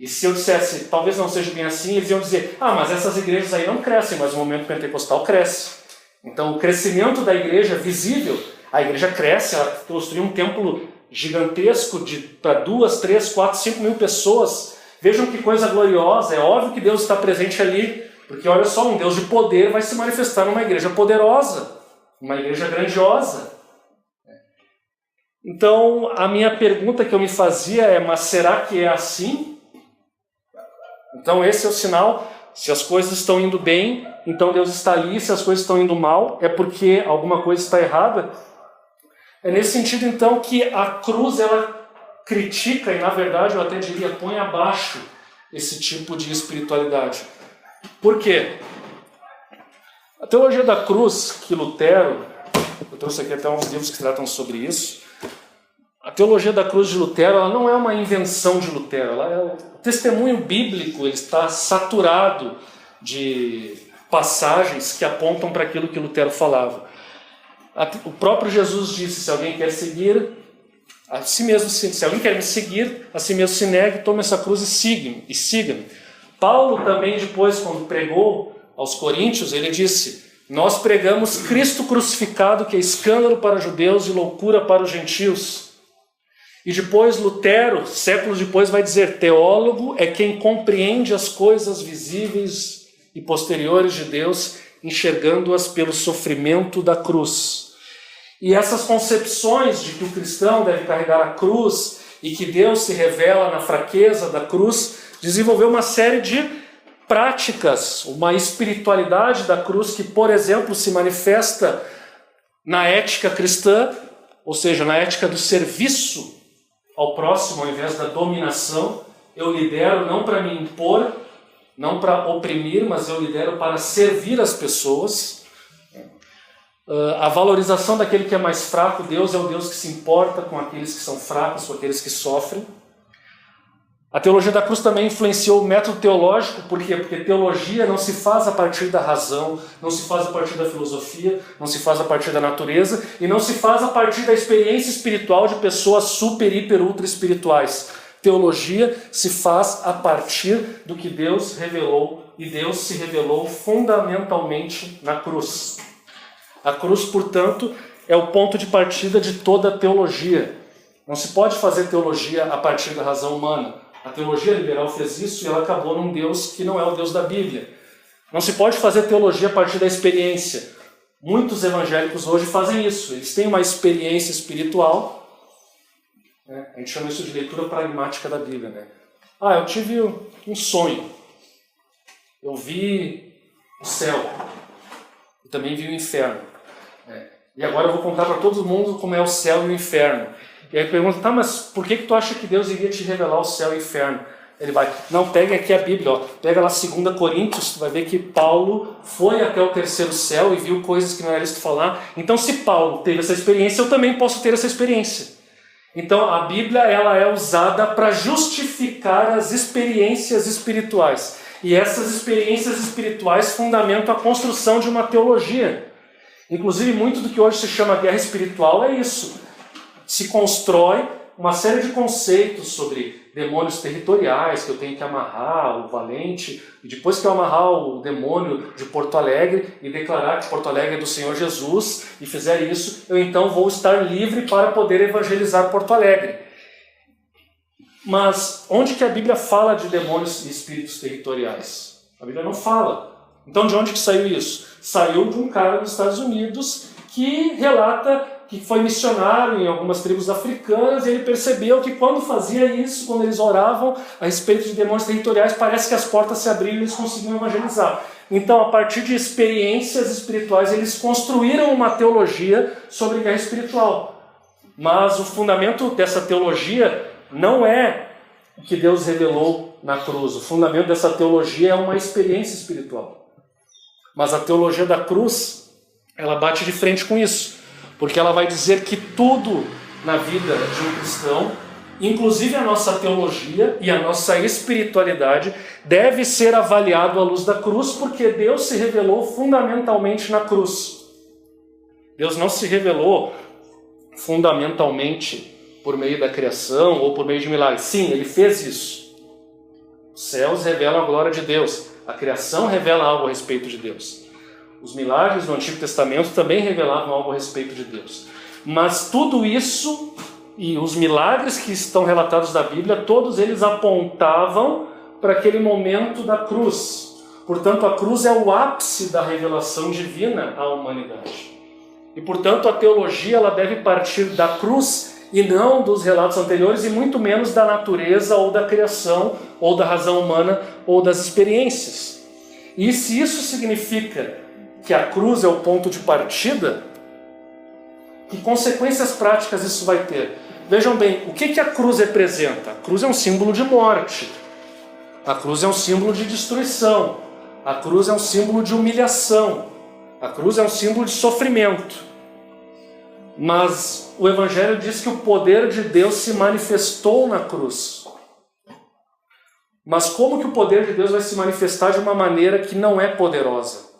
E se eu dissesse, talvez não seja bem assim, eles iam dizer: mas essas igrejas aí não crescem, mas o movimento pentecostal cresce. Então o crescimento da igreja visível, a igreja cresce, ela construiu um templo gigantesco para 2, 3, 4, 5 mil pessoas. Vejam que coisa gloriosa, é óbvio que Deus está presente ali, porque olha só, um Deus de poder vai se manifestar numa igreja poderosa, uma igreja grandiosa. Então, a minha pergunta que eu me fazia é: mas será que é assim? Então esse é o sinal. Se as coisas estão indo bem, então Deus está ali. Se as coisas estão indo mal, é porque alguma coisa está errada. É nesse sentido, então, que a cruz, ela critica e, na verdade, eu até diria, põe abaixo esse tipo de espiritualidade. Por quê? A teologia da cruz, que Lutero, eu trouxe aqui até uns livros que tratam sobre isso, a teologia da cruz de Lutero, ela não é uma invenção de Lutero, ela é o testemunho bíblico, ele está saturado de passagens que apontam para aquilo que Lutero falava. O próprio Jesus disse: se alguém quer seguir, a si mesmo, se alguém quer me seguir, a si mesmo se negue, tome essa cruz e siga-me. Paulo também, depois, quando pregou aos Coríntios, ele disse: nós pregamos Cristo crucificado, que é escândalo para os judeus e loucura para os gentios. E depois Lutero, séculos depois, vai dizer: teólogo é quem compreende as coisas visíveis e posteriores de Deus, enxergando-as pelo sofrimento da cruz. E essas concepções de que o cristão deve carregar a cruz e que Deus se revela na fraqueza da cruz, desenvolveu uma série de práticas, uma espiritualidade da cruz que, por exemplo, se manifesta na ética cristã, ou seja, na ética do serviço ao próximo ao invés da dominação. Eu lidero não para me impor, não para oprimir, mas eu lidero para servir as pessoas. A valorização daquele que é mais fraco. Deus é o Deus que se importa com aqueles que são fracos, com aqueles que sofrem. A teologia da cruz também influenciou o método teológico. Por quê? Porque teologia não se faz a partir da razão, não se faz a partir da filosofia, não se faz a partir da natureza e não se faz a partir da experiência espiritual de pessoas super, hiper, ultra espirituais. Teologia se faz a partir do que Deus revelou, e Deus se revelou fundamentalmente na cruz. A cruz, portanto, é o ponto de partida de toda a teologia. Não se pode fazer teologia a partir da razão humana. A teologia liberal fez isso e ela acabou num Deus que não é o Deus da Bíblia. Não se pode fazer teologia a partir da experiência. Muitos evangélicos hoje fazem isso. Eles têm uma experiência espiritual. A gente chama isso de leitura pragmática da Bíblia. Eu tive um sonho. Eu vi o céu. Eu também vi o inferno. E agora eu vou contar para todo mundo como é o céu e o inferno. E aí pergunta: mas por que tu acha que Deus iria te revelar o céu e o inferno? Ele vai: não, pegue aqui a Bíblia, pega lá 2 Coríntios, tu vai ver que Paulo foi até o terceiro céu e viu coisas que não era lícito falar. Então, se Paulo teve essa experiência, eu também posso ter essa experiência. Então, a Bíblia ela é usada para justificar as experiências espirituais. E essas experiências espirituais fundamentam a construção de uma teologia. Inclusive, muito do que hoje se chama guerra espiritual é isso. Se constrói uma série de conceitos sobre demônios territoriais, que eu tenho que amarrar o valente, e depois que eu amarrar o demônio de Porto Alegre e declarar que Porto Alegre é do Senhor Jesus, e fizer isso, eu então vou estar livre para poder evangelizar Porto Alegre. Mas onde que a Bíblia fala de demônios e espíritos territoriais? A Bíblia não fala. Então de onde que saiu isso? Saiu de um cara nos Estados Unidos que relata que foi missionário em algumas tribos africanas, e ele percebeu que quando fazia isso, quando eles oravam a respeito de demônios territoriais, parece que as portas se abriram e eles conseguiam evangelizar. Então, a partir de experiências espirituais, eles construíram uma teologia sobre guerra espiritual. Mas o fundamento dessa teologia não é o que Deus revelou na cruz. O fundamento dessa teologia é uma experiência espiritual. Mas a teologia da cruz, ela bate de frente com isso. Porque ela vai dizer que tudo na vida de um cristão, inclusive a nossa teologia e a nossa espiritualidade, deve ser avaliado à luz da cruz, porque Deus se revelou fundamentalmente na cruz. Deus não se revelou fundamentalmente por meio da criação ou por meio de milagres. Sim, Ele fez isso. Os céus revelam a glória de Deus. A criação revela algo a respeito de Deus. Os milagres do Antigo Testamento também revelavam algo a respeito de Deus. Mas tudo isso e os milagres que estão relatados na Bíblia, todos eles apontavam para aquele momento da cruz. Portanto, a cruz é o ápice da revelação divina à humanidade. E, portanto, a teologia ela deve partir da cruz e não dos relatos anteriores, e muito menos da natureza ou da criação, ou da razão humana, ou das experiências. E se isso significa que a cruz é o ponto de partida, que consequências práticas isso vai ter? Vejam bem, o que a cruz representa? A cruz é um símbolo de morte. A cruz é um símbolo de destruição. A cruz é um símbolo de humilhação. A cruz é um símbolo de sofrimento. Mas o Evangelho diz que o poder de Deus se manifestou na cruz. Mas como que o poder de Deus vai se manifestar de uma maneira que não é poderosa?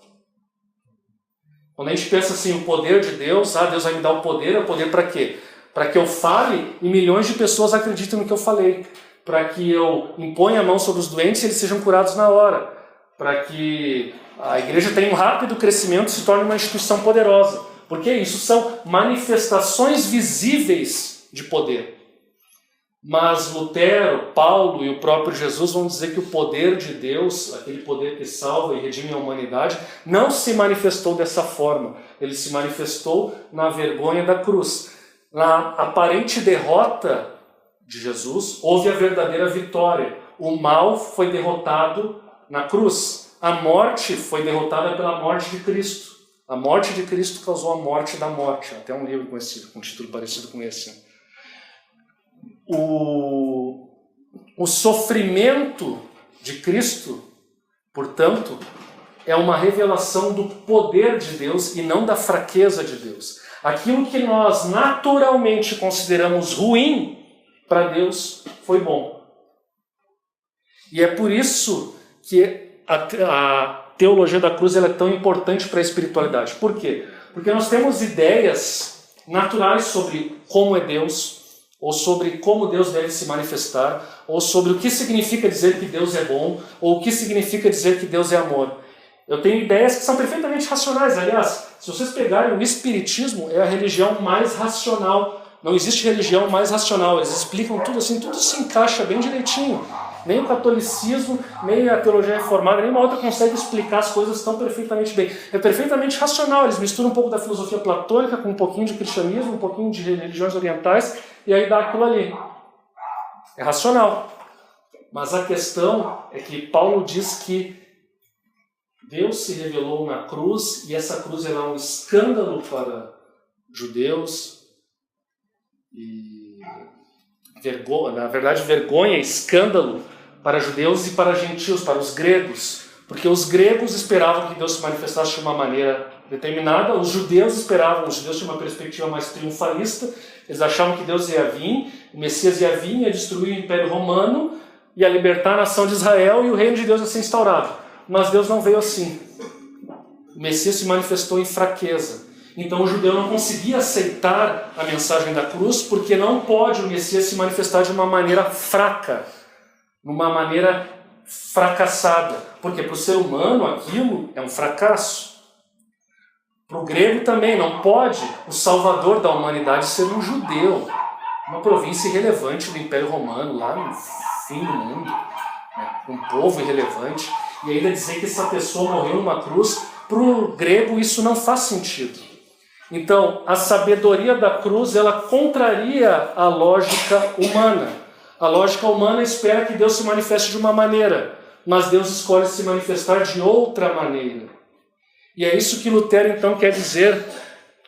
Quando a gente pensa assim, o poder de Deus, Deus vai me dar o poder para quê? Para que eu fale e milhões de pessoas acreditem no que eu falei. Para que eu imponha a mão sobre os doentes e eles sejam curados na hora. Para que a igreja tenha um rápido crescimento e se torne uma instituição poderosa. Porque isso são manifestações visíveis de poder. Mas Lutero, Paulo e o próprio Jesus vão dizer que o poder de Deus, aquele poder que salva e redime a humanidade, não se manifestou dessa forma. Ele se manifestou na vergonha da cruz. Na aparente derrota de Jesus, houve a verdadeira vitória. O mal foi derrotado na cruz. A morte foi derrotada pela morte de Cristo. A morte de Cristo causou a morte da morte. Até um livro com um título parecido com esse. O sofrimento de Cristo, portanto, é uma revelação do poder de Deus e não da fraqueza de Deus. Aquilo que nós naturalmente consideramos ruim, para Deus foi bom. E é por isso que a teologia da cruz ela é tão importante para a espiritualidade. Por quê? Porque nós temos ideias naturais sobre como é Deus, ou sobre como Deus deve se manifestar, ou sobre o que significa dizer que Deus é bom, ou o que significa dizer que Deus é amor. Eu tenho ideias que são perfeitamente racionais. Aliás, se vocês pegarem o Espiritismo, é a religião mais racional. Não existe religião mais racional. Eles explicam tudo assim, tudo se encaixa bem direitinho. Nem o catolicismo, nem a teologia reformada, nenhuma outra consegue explicar as coisas tão perfeitamente bem. É perfeitamente racional. Eles misturam um pouco da filosofia platônica com um pouquinho de cristianismo, um pouquinho de religiões orientais, e aí dá aquilo ali. É racional. Mas a questão é que Paulo diz que Deus se revelou na cruz, e essa cruz era um escândalo para judeus, e na verdade vergonha, escândalo para judeus e para gentios, para os gregos, porque os gregos esperavam que Deus se manifestasse de uma maneira determinada, os judeus tinham uma perspectiva mais triunfalista, eles achavam que Deus ia vir, o Messias ia vir, ia destruir o Império Romano, ia libertar a nação de Israel e o reino de Deus ia ser instaurado. Mas Deus não veio assim. O Messias se manifestou em fraqueza. Então o judeu não conseguia aceitar a mensagem da cruz, porque não pode o Messias se manifestar de uma maneira fraca, numa maneira fracassada. Porque para o ser humano aquilo é um fracasso. Para o grego também não pode o salvador da humanidade ser um judeu, uma província irrelevante do Império Romano, lá no fim do mundo, um povo irrelevante. E ainda dizer que essa pessoa morreu numa cruz, para o grego isso não faz sentido. Então, a sabedoria da cruz, ela contraria a lógica humana. A lógica humana espera que Deus se manifeste de uma maneira, mas Deus escolhe se manifestar de outra maneira. E é isso que Lutero, então, quer dizer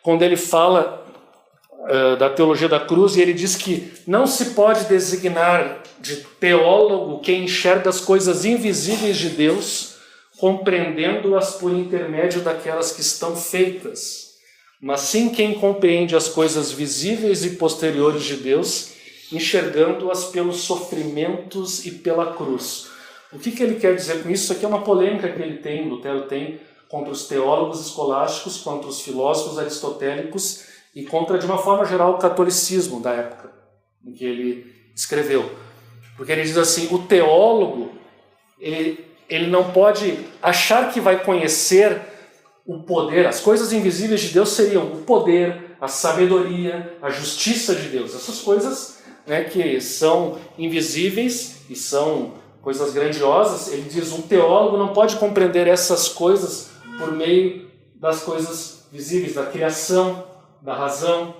quando ele fala da teologia da cruz, e ele diz que não se pode designar de teólogo quem enxerga as coisas invisíveis de Deus, compreendendo-as por intermédio daquelas que estão feitas, mas sim quem compreende as coisas visíveis e posteriores de Deus, enxergando-as pelos sofrimentos e pela cruz. O que ele quer dizer com isso? Isso aqui é uma polêmica que Lutero tem, contra os teólogos escolásticos, contra os filósofos aristotélicos e contra, de uma forma geral, o catolicismo da época em que ele escreveu. Porque ele diz assim, o teólogo, ele não pode achar que vai conhecer o poder, as coisas invisíveis de Deus seriam o poder, a sabedoria, a justiça de Deus. Essas coisas, né, que são invisíveis e são coisas grandiosas, ele diz, um teólogo não pode compreender essas coisas por meio das coisas visíveis, da criação, da razão.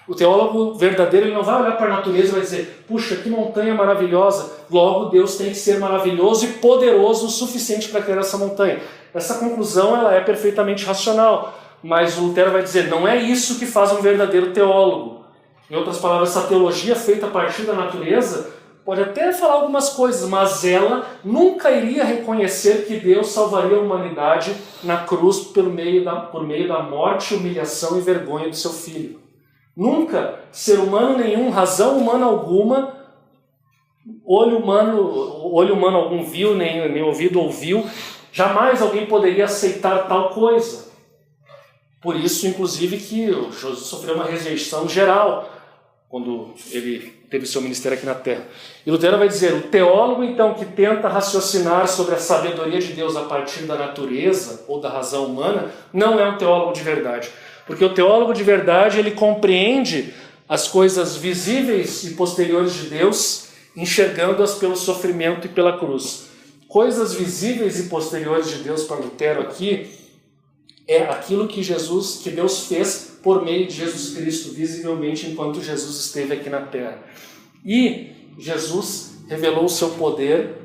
O teólogo verdadeiro ele não vai olhar para a natureza e vai dizer, puxa, que montanha maravilhosa, logo Deus tem que ser maravilhoso e poderoso o suficiente para criar essa montanha. Essa conclusão ela é perfeitamente racional, mas o Lutero vai dizer, não é isso que faz um verdadeiro teólogo. Em outras palavras, essa teologia feita a partir da natureza pode até falar algumas coisas, mas ela nunca iria reconhecer que Deus salvaria a humanidade na cruz por meio da morte, humilhação e vergonha do seu Filho. Nunca, ser humano nenhum, razão humana alguma, olho humano algum viu, nem ouvido ouviu, jamais alguém poderia aceitar tal coisa. Por isso, inclusive, que Jesus sofreu uma rejeição geral quando ele teve seu ministério aqui na Terra. E Lutero vai dizer, o teólogo, então, que tenta raciocinar sobre a sabedoria de Deus a partir da natureza ou da razão humana, não é um teólogo de verdade. Porque o teólogo de verdade, ele compreende as coisas visíveis e posteriores de Deus, enxergando-as pelo sofrimento e pela cruz. Coisas visíveis e posteriores de Deus para Lutero aqui é aquilo que Deus fez por meio de Jesus Cristo, visivelmente enquanto Jesus esteve aqui na Terra. E Jesus revelou o seu poder,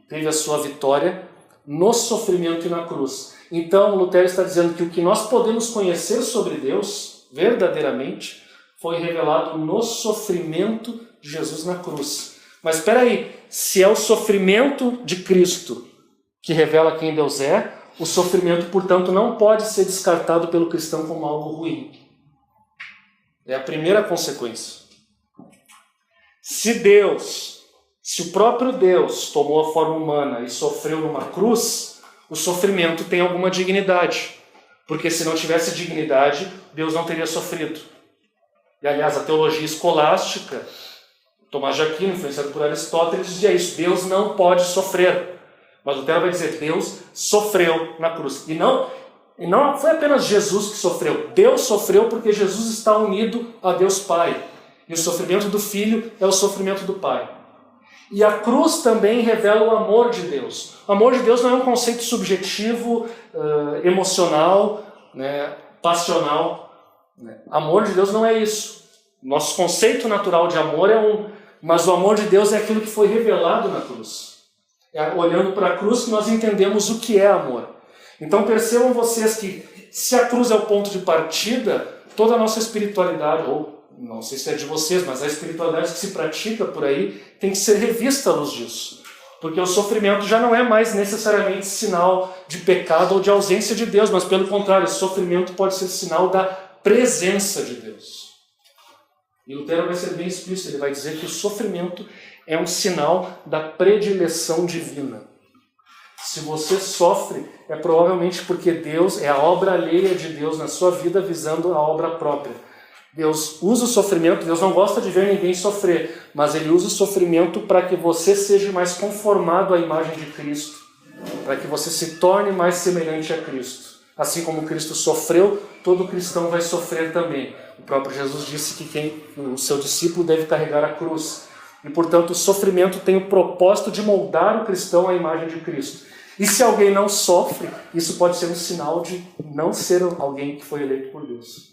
teve a sua vitória no sofrimento e na cruz. Então, Lutero está dizendo que o que nós podemos conhecer sobre Deus, verdadeiramente, foi revelado no sofrimento de Jesus na cruz. Mas espera aí, se é o sofrimento de Cristo que revela quem Deus é, o sofrimento, portanto, não pode ser descartado pelo cristão como algo ruim. É a primeira consequência. Se o próprio Deus tomou a forma humana e sofreu numa cruz, o sofrimento tem alguma dignidade. Porque se não tivesse dignidade, Deus não teria sofrido. E, aliás, a teologia escolástica, Tomás de Aquino, influenciado por Aristóteles, dizia isso: Deus não pode sofrer. Mas Lutero vai dizer, Deus sofreu na cruz. E não foi apenas Jesus que sofreu. Deus sofreu porque Jesus está unido a Deus Pai. E o sofrimento do Filho é o sofrimento do Pai. E a cruz também revela o amor de Deus. O amor de Deus não é um conceito subjetivo, emocional, passional. Amor de Deus não é isso. Nosso conceito natural de amor mas o amor de Deus é aquilo que foi revelado na cruz. É olhando para a cruz que nós entendemos o que é amor. Então percebam vocês que se a cruz é o ponto de partida, toda a nossa espiritualidade, ou não sei se é de vocês, mas a espiritualidade que se pratica por aí tem que ser revista à luz disso. Porque o sofrimento já não é mais necessariamente sinal de pecado ou de ausência de Deus, mas pelo contrário, o sofrimento pode ser sinal da presença de Deus. E Lutero vai ser bem explícito, ele vai dizer que o sofrimento é um sinal da predileção divina. Se você sofre, é provavelmente porque Deus é a obra alheia de Deus na sua vida, visando a obra própria. Deus usa o sofrimento, Deus não gosta de ver ninguém sofrer, mas Ele usa o sofrimento para que você seja mais conformado à imagem de Cristo, para que você se torne mais semelhante a Cristo. Assim como Cristo sofreu, todo cristão vai sofrer também. O próprio Jesus disse que o seu discípulo deve carregar a cruz. E, portanto, o sofrimento tem o propósito de moldar o cristão à imagem de Cristo. E se alguém não sofre, isso pode ser um sinal de não ser alguém que foi eleito por Deus.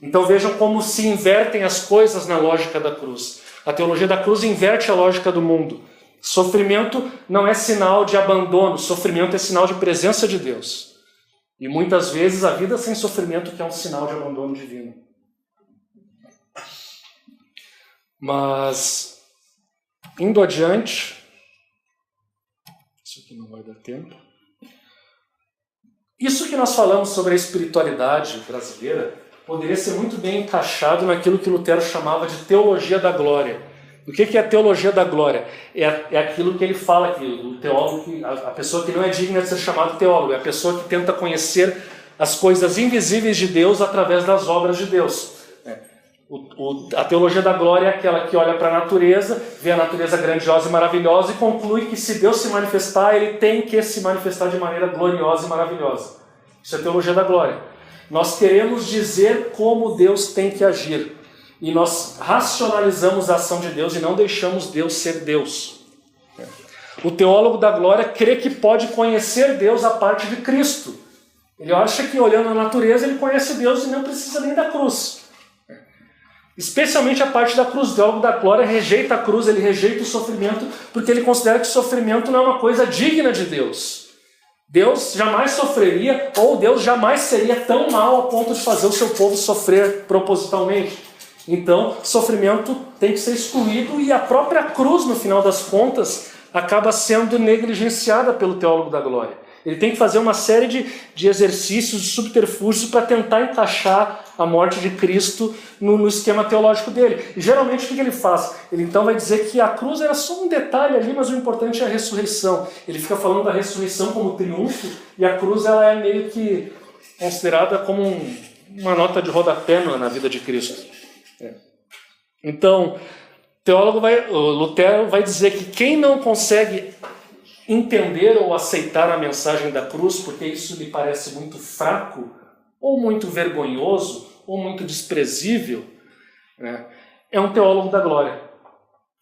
Então vejam como se invertem as coisas na lógica da cruz. A teologia da cruz inverte a lógica do mundo. Sofrimento não é sinal de abandono, sofrimento é sinal de presença de Deus. E muitas vezes a vida sem sofrimento que é um sinal de abandono divino. Mas, indo adiante, isso aqui não vai dar tempo. Isso que nós falamos sobre a espiritualidade brasileira poderia ser muito bem encaixado naquilo que Lutero chamava de teologia da glória. O que é a teologia da glória? É aquilo que ele fala aqui, o teólogo, a pessoa que não é digna de ser chamado teólogo, é a pessoa que tenta conhecer as coisas invisíveis de Deus através das obras de Deus. A teologia da glória é aquela que olha para a natureza, vê a natureza grandiosa e maravilhosa e conclui que se Deus se manifestar, Ele tem que se manifestar de maneira gloriosa e maravilhosa. Isso é a teologia da glória. Nós queremos dizer como Deus tem que agir. E nós racionalizamos a ação de Deus e não deixamos Deus ser Deus. O teólogo da glória crê que pode conhecer Deus a parte de Cristo. Ele acha que olhando a natureza ele conhece Deus e não precisa nem da cruz. Especialmente a parte da cruz. O teólogo da glória rejeita a cruz, ele rejeita o sofrimento, porque ele considera que o sofrimento não é uma coisa digna de Deus. Deus jamais sofreria, ou Deus jamais seria tão mau ao ponto de fazer o seu povo sofrer propositalmente. Então, sofrimento tem que ser excluído e a própria cruz, no final das contas, acaba sendo negligenciada pelo teólogo da glória. Ele tem que fazer uma série de exercícios, de subterfúgios para tentar encaixar a morte de Cristo no esquema teológico dele. E geralmente o que ele faz? Ele então vai dizer que a cruz era só um detalhe ali, mas o importante é a ressurreição. Ele fica falando da ressurreição como triunfo e a cruz ela é meio que considerada como uma nota de rodapé na vida de Cristo. Então, Lutero vai dizer que quem não consegue entender ou aceitar a mensagem da cruz, porque isso lhe parece muito fraco, ou muito vergonhoso, ou muito desprezível, né, é um teólogo da glória.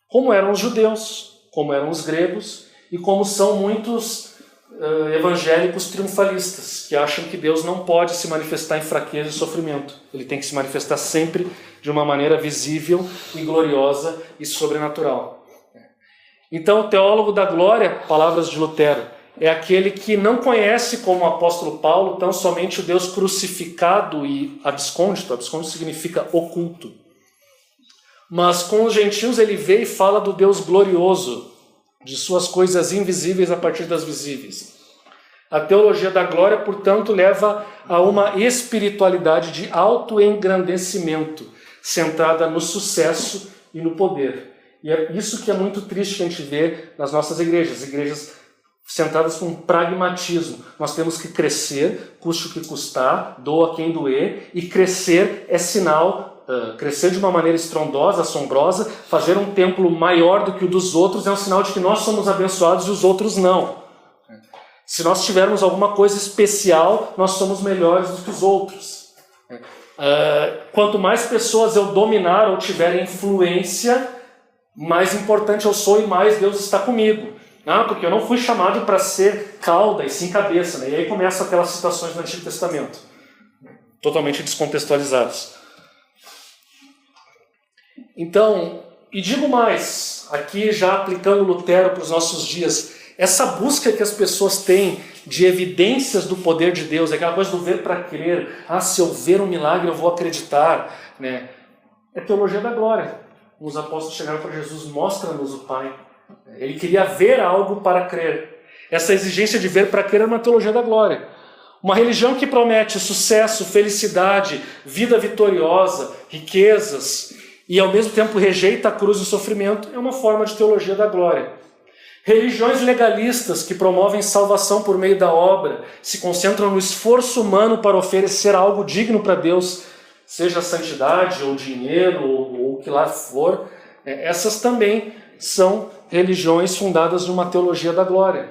Como eram os judeus, como eram os gregos, e como são muitos evangélicos triunfalistas, que acham que Deus não pode se manifestar em fraqueza e sofrimento. Ele tem que se manifestar sempre de uma maneira visível e gloriosa e sobrenatural. Então, o teólogo da glória, palavras de Lutero, é aquele que não conhece, como o apóstolo Paulo, tão somente o Deus crucificado e abscôndito. Abscôndito significa oculto. Mas com os gentios ele vê e fala do Deus glorioso, de suas coisas invisíveis a partir das visíveis. A teologia da glória, portanto, leva a uma espiritualidade de autoengrandecimento, centrada no sucesso e no poder. E é isso que é muito triste a gente ver nas nossas igrejas centradas com pragmatismo. Nós temos que crescer, custe o que custar, doa quem doer, e crescer é sinal, crescer de uma maneira estrondosa, assombrosa, fazer um templo maior do que o dos outros é um sinal de que nós somos abençoados e os outros não. Se nós tivermos alguma coisa especial, nós somos melhores do que os outros. Quanto mais pessoas eu dominar ou tiver influência, mais importante eu sou e mais Deus está comigo. Porque eu não fui chamado para ser cauda e sim cabeça. Né? E aí começam aquelas citações do Antigo Testamento, totalmente descontextualizadas. Então, e digo mais, aqui já aplicando Lutero para os nossos dias, essa busca que as pessoas têm de evidências do poder de Deus, aquela coisa do ver para crer, se eu ver um milagre eu vou acreditar, né? É teologia da glória. Os apóstolos chegaram para Jesus, mostra-nos o Pai. Ele queria ver algo para crer. Essa exigência de ver para crer é uma teologia da glória. Uma religião que promete sucesso, felicidade, vida vitoriosa, riquezas, e ao mesmo tempo rejeita a cruz e o sofrimento, é uma forma de teologia da glória. Religiões legalistas que promovem salvação por meio da obra, se concentram no esforço humano para oferecer algo digno para Deus, seja santidade ou dinheiro ou o que lá for, essas também são religiões fundadas numa teologia da glória.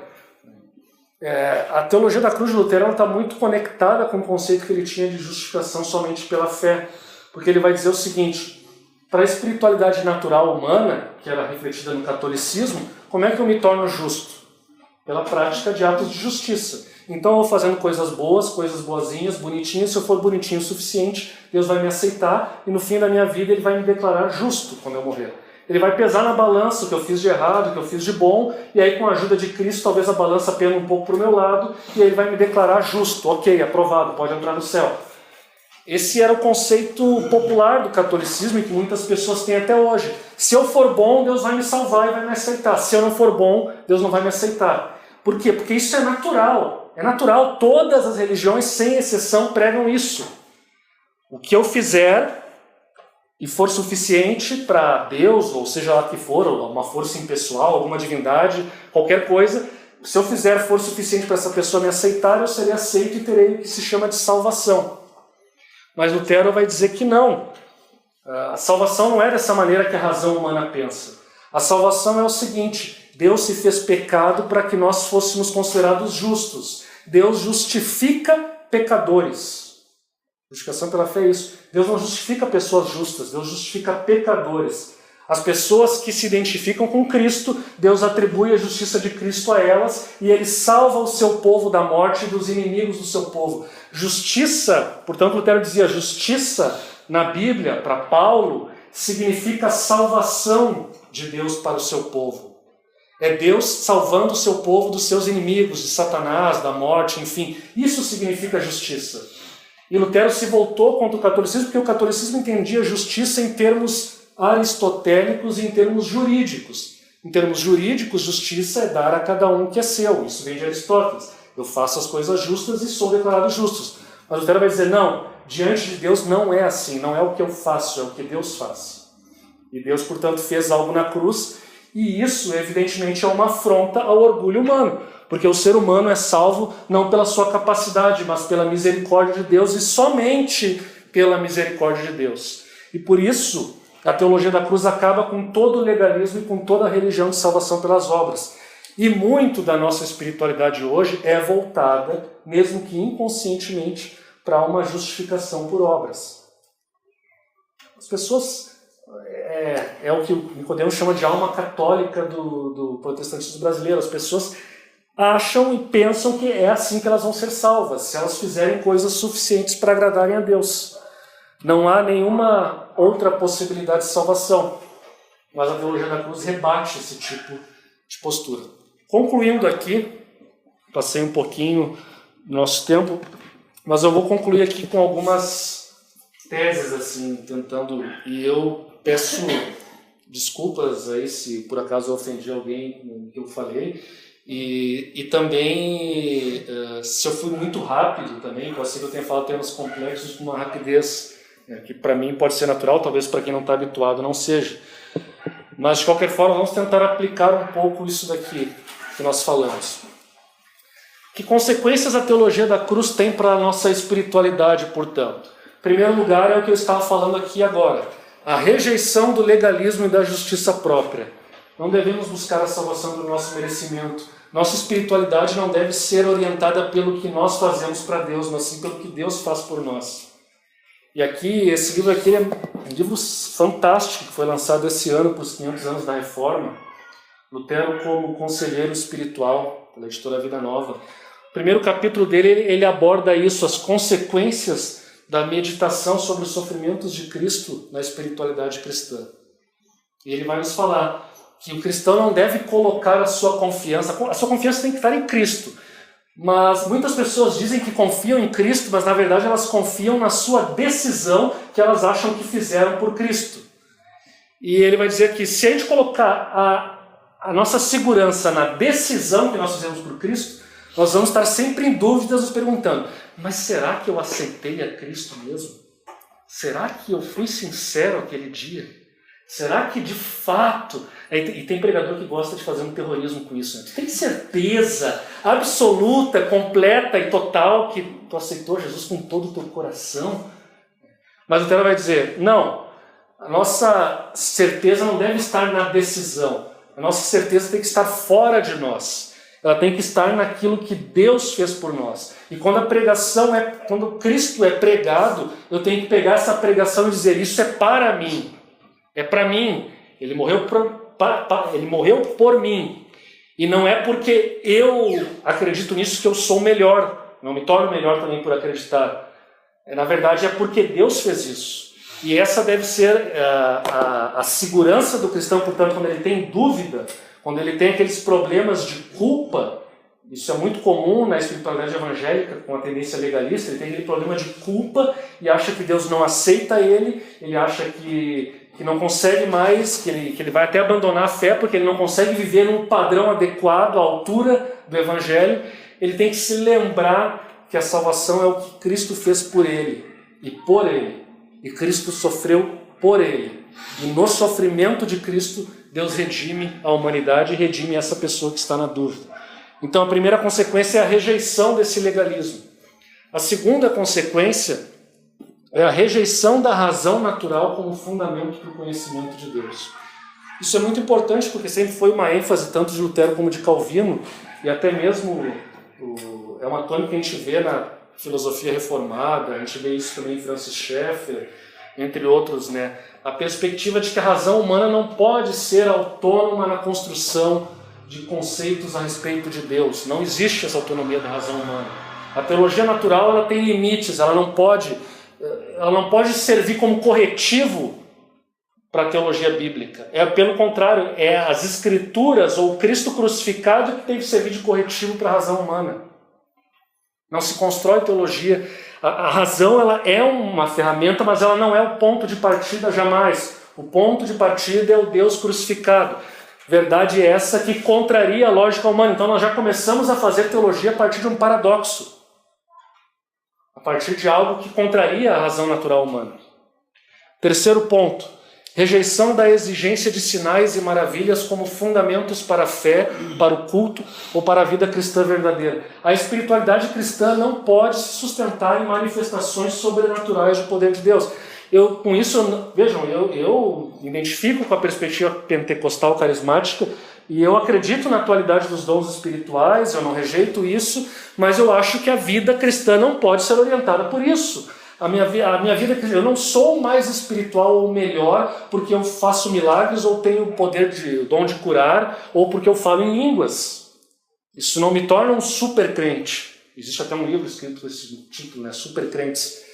A teologia da cruz de Lutero está muito conectada com o conceito que ele tinha de justificação somente pela fé, porque ele vai dizer o seguinte: para a espiritualidade natural humana, que era refletida no catolicismo, como é que eu me torno justo? Pela prática de atos de justiça. Então eu vou fazendo coisas boas, coisas boazinhas, bonitinhas. Se eu for bonitinho o suficiente, Deus vai me aceitar e no fim da minha vida Ele vai me declarar justo quando eu morrer. Ele vai pesar na balança o que eu fiz de errado, o que eu fiz de bom, e aí com a ajuda de Cristo talvez a balança penda um pouco para o meu lado e Ele vai me declarar justo. Ok, aprovado, pode entrar no céu. Esse era o conceito popular do catolicismo e que muitas pessoas têm até hoje. Se eu for bom, Deus vai me salvar e vai me aceitar. Se eu não for bom, Deus não vai me aceitar. Por quê? Porque isso é natural. É natural. Todas as religiões, sem exceção, pregam isso. O que eu fizer e for suficiente para Deus, ou seja lá que for, ou uma força impessoal, alguma divindade, qualquer coisa, se eu fizer for suficiente para essa pessoa me aceitar, eu serei aceito e terei o que se chama de salvação. Mas Lutero vai dizer que não. A salvação não é dessa maneira que a razão humana pensa. A salvação é o seguinte: Deus se fez pecado para que nós fôssemos considerados justos. Deus justifica pecadores. Justificação pela fé é isso. Deus não justifica pessoas justas, Deus justifica pecadores. As pessoas que se identificam com Cristo, Deus atribui a justiça de Cristo a elas e Ele salva o seu povo da morte e dos inimigos do seu povo. Justiça, portanto Lutero dizia, justiça na Bíblia, para Paulo, significa salvação de Deus para o seu povo. É Deus salvando o seu povo dos seus inimigos, de Satanás, da morte, enfim. Isso significa justiça. E Lutero se voltou contra o catolicismo porque o catolicismo entendia justiça em termos aristotélicos e em termos jurídicos. Em termos jurídicos, justiça é dar a cada um o que é seu. Isso vem de Aristóteles. Eu faço as coisas justas e sou declarado justo. Mas Lutero vai dizer, não, diante de Deus não é assim, não é o que eu faço, é o que Deus faz. E Deus, portanto, fez algo na cruz E isso, evidentemente, é uma afronta ao orgulho humano, porque o ser humano é salvo não pela sua capacidade, mas pela misericórdia de Deus e somente pela misericórdia de Deus. E por isso, a teologia da cruz acaba com todo o legalismo e com toda a religião de salvação pelas obras. E muito da nossa espiritualidade hoje é voltada, mesmo que inconscientemente, para uma justificação por obras. As pessoas... É o que o Nicodemo chama de alma católica do protestantismo brasileiro. As pessoas acham e pensam que é assim que elas vão ser salvas, se elas fizerem coisas suficientes para agradarem a Deus. Não há nenhuma outra possibilidade de salvação. Mas a teologia da cruz rebate esse tipo de postura. Concluindo aqui, passei um pouquinho do nosso tempo, mas eu vou concluir aqui com algumas teses, assim, tentando... E eu peço desculpas aí se por acaso eu ofendi alguém no que eu falei. E também, se eu fui muito rápido também, pode ser que eu tenha falado termos complexos com uma rapidez que para mim pode ser natural, talvez para quem não está habituado não seja. Mas de qualquer forma, vamos tentar aplicar um pouco isso daqui que nós falamos. Que consequências a teologia da cruz tem para a nossa espiritualidade, portanto? Em primeiro lugar, é o que eu estava falando aqui agora. A rejeição do legalismo e da justiça própria. Não devemos buscar a salvação do nosso merecimento. Nossa espiritualidade não deve ser orientada pelo que nós fazemos para Deus, mas sim pelo que Deus faz por nós. E aqui, esse livro aqui é um livro fantástico, que foi lançado esse ano para os 500 anos da Reforma. Lutero como conselheiro espiritual, pela editora Vida Nova. O primeiro capítulo dele, ele aborda isso, as consequências da meditação sobre os sofrimentos de Cristo na espiritualidade cristã. E ele vai nos falar que o cristão não deve colocar a sua confiança tem que estar em Cristo. Mas muitas pessoas dizem que confiam em Cristo, mas na verdade elas confiam na sua decisão que elas acham que fizeram por Cristo. E ele vai dizer que se a gente colocar a nossa segurança na decisão que nós fizemos por Cristo, nós vamos estar sempre em dúvidas, nos perguntando, mas será que eu aceitei a Cristo mesmo? Será que eu fui sincero aquele dia? Será que de fato... E tem pregador que gosta de fazer um terrorismo com isso. Né? Tu tem certeza absoluta, completa e total que tu aceitou Jesus com todo o teu coração? Mas o Lutero vai dizer, não, a nossa certeza não deve estar na decisão. A nossa certeza tem que estar fora de nós. Ela tem que estar naquilo que Deus fez por nós. E quando quando Cristo é pregado, eu tenho que pegar essa pregação e dizer, isso é para mim. É para mim. Ele morreu por mim. E não é porque eu acredito nisso que eu sou melhor. Não me torno melhor também por acreditar. Na verdade, é porque Deus fez isso. E essa deve ser a segurança do cristão, portanto, quando ele tem dúvida, quando ele tem aqueles problemas de culpa. Isso é muito comum na espiritualidade evangélica, com a tendência legalista. Ele tem aquele problema de culpa e acha que Deus não aceita ele acha que não consegue mais, que ele vai até abandonar a fé porque ele não consegue viver num padrão adequado à altura do Evangelho. Ele tem que se lembrar que a salvação é o que Cristo fez por ele e por ele. E Cristo sofreu por ele. E no sofrimento de Cristo, Deus redime a humanidade e redime essa pessoa que está na dúvida. Então a primeira consequência é a rejeição desse legalismo. A segunda consequência é a rejeição da razão natural como fundamento para o conhecimento de Deus. Isso é muito importante porque sempre foi uma ênfase tanto de Lutero como de Calvino, e até mesmo é uma tônica que a gente vê na filosofia reformada, a gente vê isso também em Francis Schaeffer, entre outros, né? A perspectiva de que a razão humana não pode ser autônoma na construção de conceitos a respeito de Deus. Não existe essa autonomia da razão humana. A teologia natural ela tem limites, ela não pode servir como corretivo para a teologia bíblica. Pelo contrário, é as Escrituras ou o Cristo crucificado que tem que servir de corretivo para a razão humana. Não se constrói teologia. A razão ela é uma ferramenta, mas ela não é o ponto de partida jamais. O ponto de partida é o Deus crucificado. Verdade essa que contraria a lógica humana. Então nós já começamos a fazer teologia a partir de um paradoxo. A partir de algo que contraria a razão natural humana. Terceiro ponto. Rejeição da exigência de sinais e maravilhas como fundamentos para a fé, para o culto ou para a vida cristã verdadeira. A espiritualidade cristã não pode se sustentar em manifestações sobrenaturais do poder de Deus. Com isso, vejam, eu identifico com a perspectiva pentecostal carismática e eu acredito na atualidade dos dons espirituais, eu não rejeito isso, mas eu acho que a vida cristã não pode ser orientada por isso. A minha vida cristã, eu não sou mais espiritual ou melhor porque eu faço milagres ou tenho o dom de curar ou porque eu falo em línguas. Isso não me torna um super crente. Existe até um livro escrito com esse título, né? Super crentes.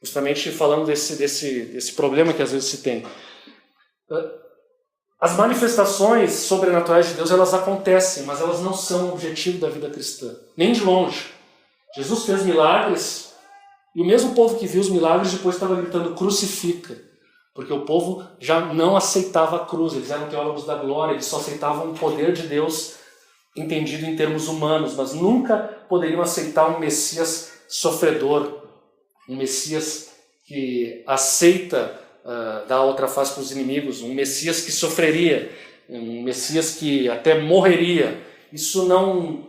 Justamente falando desse problema que às vezes se tem. As manifestações sobrenaturais de Deus, elas acontecem, mas elas não são o objetivo da vida cristã. Nem de longe. Jesus fez milagres, e o mesmo povo que viu os milagres depois estava gritando, crucifica. Porque o povo já não aceitava a cruz, eles eram teólogos da glória, eles só aceitavam o poder de Deus entendido em termos humanos, mas nunca poderiam aceitar um Messias sofredor, um Messias que aceita dar outra face para os inimigos, um Messias que sofreria, um Messias que até morreria. Isso não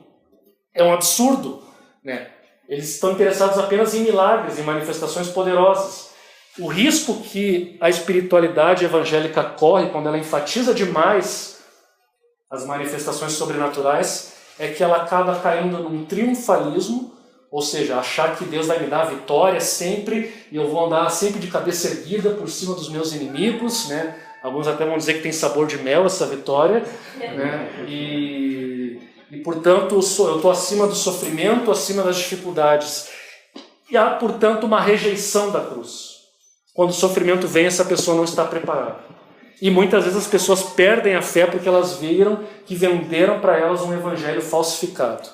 é um absurdo, né? Eles estão interessados apenas em milagres, em manifestações poderosas. O risco que a espiritualidade evangélica corre quando ela enfatiza demais as manifestações sobrenaturais é que ela acaba caindo num triunfalismo. Ou seja, achar que Deus vai me dar a vitória sempre e eu vou andar sempre de cabeça erguida por cima dos meus inimigos, né? Alguns até vão dizer que tem sabor de mel essa vitória, né? E portanto, eu estou acima do sofrimento, acima das dificuldades. E há, portanto, uma rejeição da cruz. Quando o sofrimento vem, essa pessoa não está preparada. E muitas vezes as pessoas perdem a fé porque elas viram que venderam para elas um evangelho falsificado,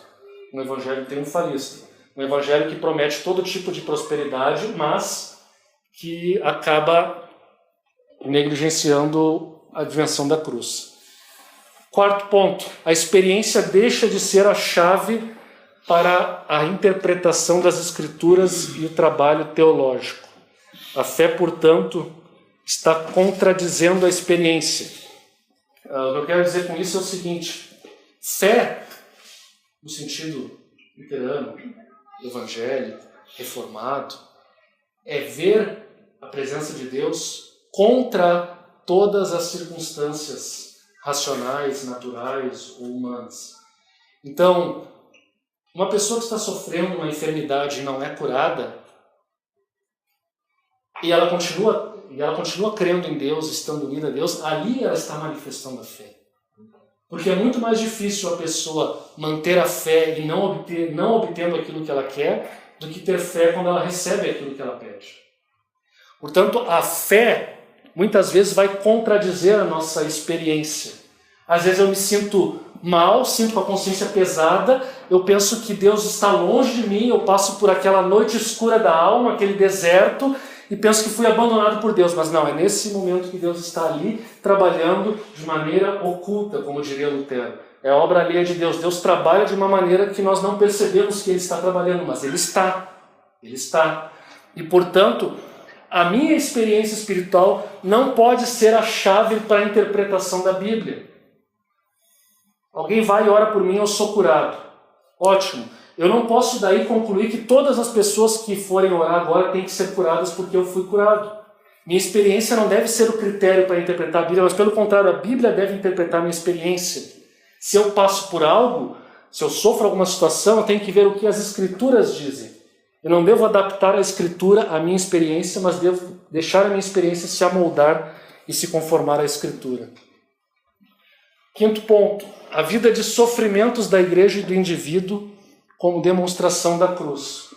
um evangelho triunfalista. Um evangelho que promete todo tipo de prosperidade, mas que acaba negligenciando a dimensão da cruz. Quarto ponto, a experiência deixa de ser a chave para a interpretação das Escrituras e o trabalho teológico. A fé, portanto, está contradizendo a experiência. O que eu quero dizer com isso é o seguinte: fé, no sentido luterano, evangélico, reformado, é ver a presença de Deus contra todas as circunstâncias racionais, naturais ou humanas. Então, uma pessoa que está sofrendo uma enfermidade e não é curada, e ela continua crendo em Deus, estando unida a Deus, ali ela está manifestando a fé. Porque é muito mais difícil a pessoa manter a fé e não obtendo aquilo que ela quer, do que ter fé quando ela recebe aquilo que ela pede. Portanto, a fé muitas vezes vai contradizer a nossa experiência. Às vezes eu me sinto mal, sinto com a consciência pesada, eu penso que Deus está longe de mim, eu passo por aquela noite escura da alma, aquele deserto, e penso que fui abandonado por Deus, mas não, é nesse momento que Deus está ali trabalhando de maneira oculta, como diria Lutero. É obra alheia de Deus. Deus trabalha de uma maneira que nós não percebemos que Ele está trabalhando, mas Ele está. Ele está. E, portanto, a minha experiência espiritual não pode ser a chave para a interpretação da Bíblia. Alguém vai e ora por mim, eu sou curado. Ótimo. Eu não posso daí concluir que todas as pessoas que forem orar agora têm que ser curadas porque eu fui curado. Minha experiência não deve ser o critério para interpretar a Bíblia, mas pelo contrário, a Bíblia deve interpretar a minha experiência. Se eu passo por algo, se eu sofro alguma situação, eu tenho que ver o que as Escrituras dizem. Eu não devo adaptar a Escritura à minha experiência, mas devo deixar a minha experiência se amoldar e se conformar à Escritura. Quinto ponto, a vida de sofrimentos da igreja e do indivíduo como demonstração da cruz.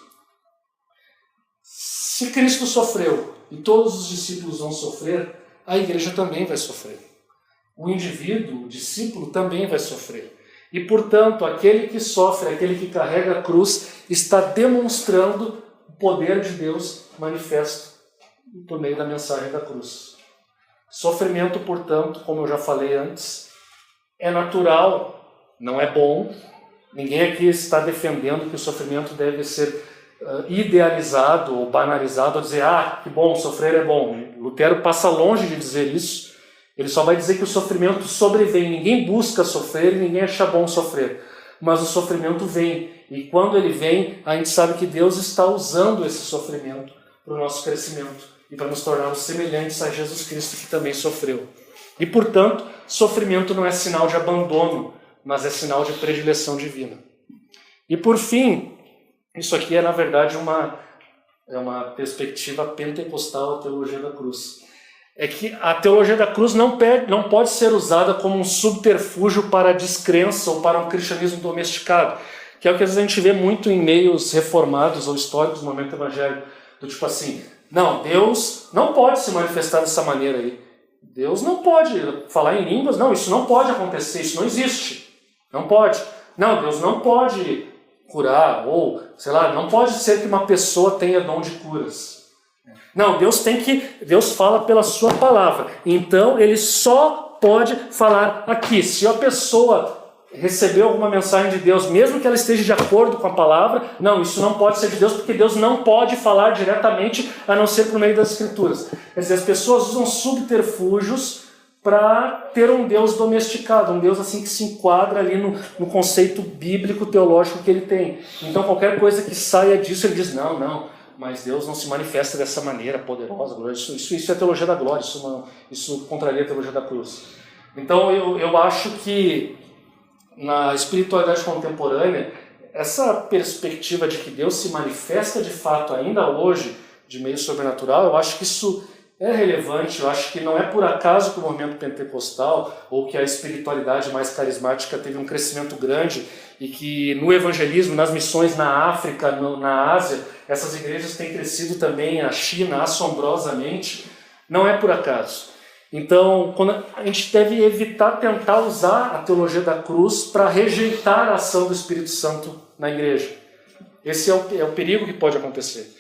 Se Cristo sofreu e todos os discípulos vão sofrer, a igreja também vai sofrer. O indivíduo, o discípulo, também vai sofrer. E, portanto, aquele que sofre, aquele que carrega a cruz, está demonstrando o poder de Deus manifesto por meio da mensagem da cruz. Sofrimento, portanto, como eu já falei antes, é natural, não é bom. Ninguém aqui está defendendo que o sofrimento deve ser idealizado ou banalizado, ou dizer, que bom, sofrer é bom. Lutero passa longe de dizer isso. Ele só vai dizer que o sofrimento sobrevém. Ninguém busca sofrer e ninguém acha bom sofrer. Mas o sofrimento vem. E quando ele vem, a gente sabe que Deus está usando esse sofrimento para o nosso crescimento e para nos tornarmos semelhantes a Jesus Cristo, que também sofreu. E, portanto, sofrimento não é sinal de abandono, mas é sinal de predileção divina. E, por fim, isso aqui é, na verdade, uma perspectiva pentecostal, a teologia da cruz. É que a teologia da cruz não pode ser usada como um subterfúgio para a descrença ou para um cristianismo domesticado, que é o que às vezes a gente vê muito em meios reformados ou históricos do movimento evangélico, do tipo assim, não, Deus não pode se manifestar dessa maneira aí. Deus não pode falar em línguas, não, isso não pode acontecer, isso não existe. Não pode. Não, Deus não pode curar, ou, sei lá, não pode ser que uma pessoa tenha dom de curas. Não, Deus fala pela sua palavra. Então, ele só pode falar aqui. Se a pessoa recebeu alguma mensagem de Deus, mesmo que ela esteja de acordo com a palavra, não, isso não pode ser de Deus, porque Deus não pode falar diretamente, a não ser por meio das Escrituras. Quer dizer, as pessoas usam subterfúgios para ter um Deus domesticado, um Deus assim que se enquadra ali no conceito bíblico, teológico que ele tem. Então, qualquer coisa que saia disso, ele diz, não, mas Deus não se manifesta dessa maneira poderosa, isso é teologia da glória, isso contraria a teologia da cruz. Então, eu acho que na espiritualidade contemporânea, essa perspectiva de que Deus se manifesta de fato ainda hoje, de meio sobrenatural, eu acho que isso é relevante. Eu acho que não é por acaso que o movimento pentecostal ou que a espiritualidade mais carismática teve um crescimento grande e que no evangelismo, nas missões na África, na Ásia, essas igrejas têm crescido também, a China, assombrosamente. Não é por acaso. Então, a gente deve evitar tentar usar a teologia da cruz para rejeitar a ação do Espírito Santo na igreja. Esse é o perigo que pode acontecer.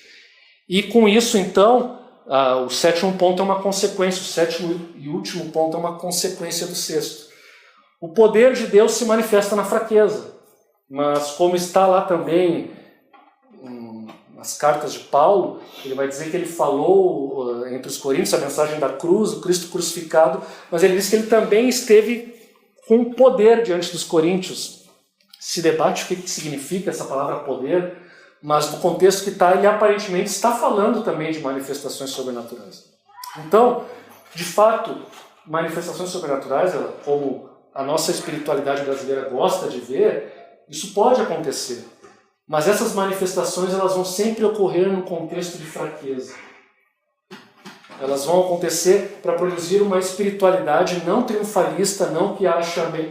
E com isso, então, o sétimo ponto é uma consequência, o sétimo e último ponto é uma consequência do sexto. O poder de Deus se manifesta na fraqueza, mas como está lá também nas cartas de Paulo, ele vai dizer que ele falou entre os coríntios a mensagem da cruz, o Cristo crucificado, mas ele diz que ele também esteve com poder diante dos coríntios. Se debate o que significa essa palavra poder, mas no contexto que está, ele aparentemente está falando também de manifestações sobrenaturais. Então, de fato, manifestações sobrenaturais, como a nossa espiritualidade brasileira gosta de ver, isso pode acontecer. Mas essas manifestações elas vão sempre ocorrer num contexto de fraqueza. Elas vão acontecer para produzir uma espiritualidade não triunfalista, não que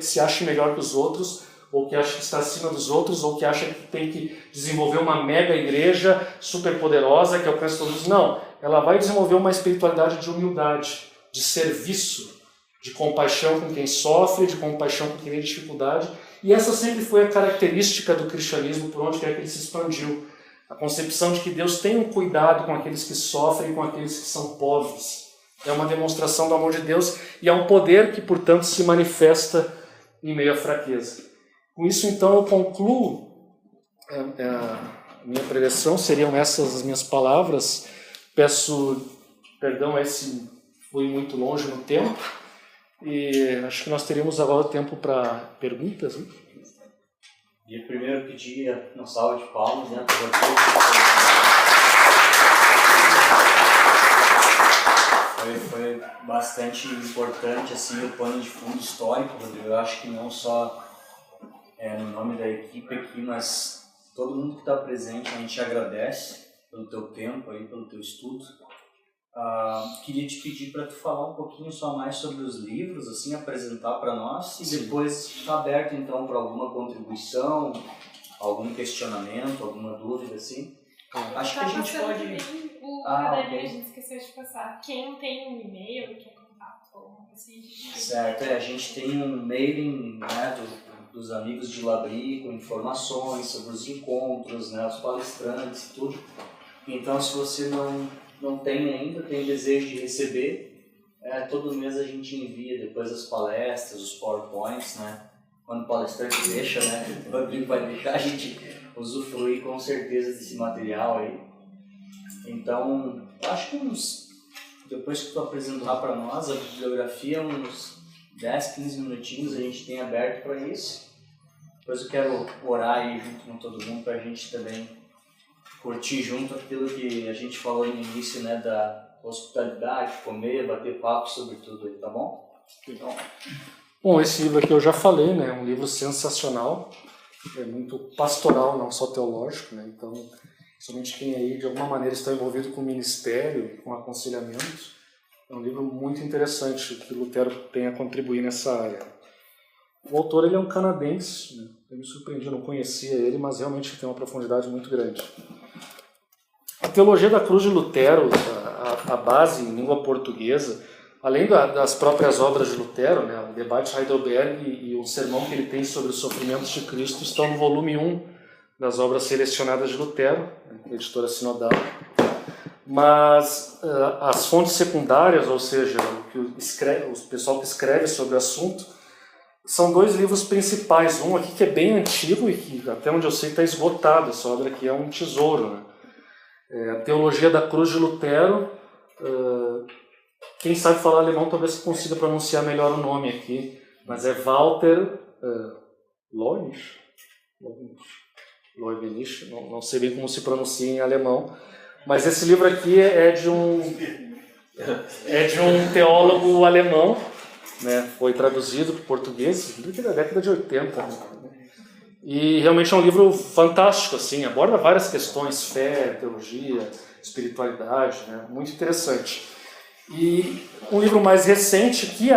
se ache melhor que os outros, ou que acha que está acima dos outros, ou que acha que tem que desenvolver uma mega igreja super poderosa que alcança todos. Não, ela vai desenvolver uma espiritualidade de humildade, de serviço, de compaixão com quem sofre, de compaixão com quem tem dificuldade. E essa sempre foi a característica do cristianismo, por onde quer que ele se expandiu. A concepção de que Deus tem um cuidado com aqueles que sofrem e com aqueles que são pobres. É uma demonstração do amor de Deus e é um poder que, portanto, se manifesta em meio à fraqueza. Com isso, então, eu concluo a minha preleção, seriam essas as minhas palavras. Peço perdão se fui muito longe no tempo. E acho que nós teríamos agora tempo para perguntas, né? E primeiro pedir uma salva de palmas, né? Foi bastante importante assim, o pano de fundo histórico, Rodrigo. Eu acho que não só no nome da equipe aqui, mas todo mundo que está presente, a gente agradece pelo teu tempo, aí, pelo teu estudo. Queria te pedir para tu falar um pouquinho só mais sobre os livros, assim, apresentar para nós e depois está aberto então para alguma contribuição, algum questionamento, alguma dúvida, assim. Acho que a gente pode... O caderninho a gente esqueceu de passar. Quem tem um e-mail e quer contato ou alguma coisa assim, certo, a gente tem um mailing, né, dos amigos de Labri com informações sobre os encontros, né, os palestrantes e tudo. Então, se você não tem ainda, tem desejo de receber, todo mês a gente envia depois as palestras, os PowerPoints, né? Quando o palestrante deixa, né? O Rodrigo vai deixar, a gente usufruir com certeza desse material aí. Então, acho que depois que tu apresentar para nós a bibliografia, uns 10, 15 minutinhos a gente tem aberto para isso. Depois eu quero orar aí junto com todo mundo para a gente também curtir junto aquilo que a gente falou no início, né, da hospitalidade, comer, bater papo sobre tudo aí, tá bom? Então... Bom, esse livro aqui eu já falei, né, é um livro sensacional, é muito pastoral, não só teológico, né, então, somente quem aí de alguma maneira está envolvido com o ministério, com aconselhamento, é um livro muito interessante que Lutero tem a contribuir nessa área. O autor ele é um canadense, né, eu me surpreendi, eu não conhecia ele, mas realmente tem uma profundidade muito grande. A Teologia da Cruz de Lutero, a base em língua portuguesa, além das próprias obras de Lutero, né, o Debate Heidelberg e o sermão que ele tem sobre os sofrimentos de Cristo estão no volume 1 das obras selecionadas de Lutero, editora sinodal. Mas as fontes secundárias, ou seja, o pessoal que escreve sobre o assunto, são dois livros principais. Um aqui que é bem antigo e que, até onde eu sei, está esgotado. Essa obra aqui é um tesouro, né? A Teologia da Cruz de Lutero. Quem sabe falar alemão talvez consiga pronunciar melhor o nome aqui, mas é Walter Leubniz, não sei bem como se pronuncia em alemão, mas esse livro aqui é de um teólogo alemão, né? Foi traduzido para o português da década de 80. Né? E realmente é um livro fantástico, assim, aborda várias questões, fé, teologia, espiritualidade, né? Muito interessante. E um livro mais recente, que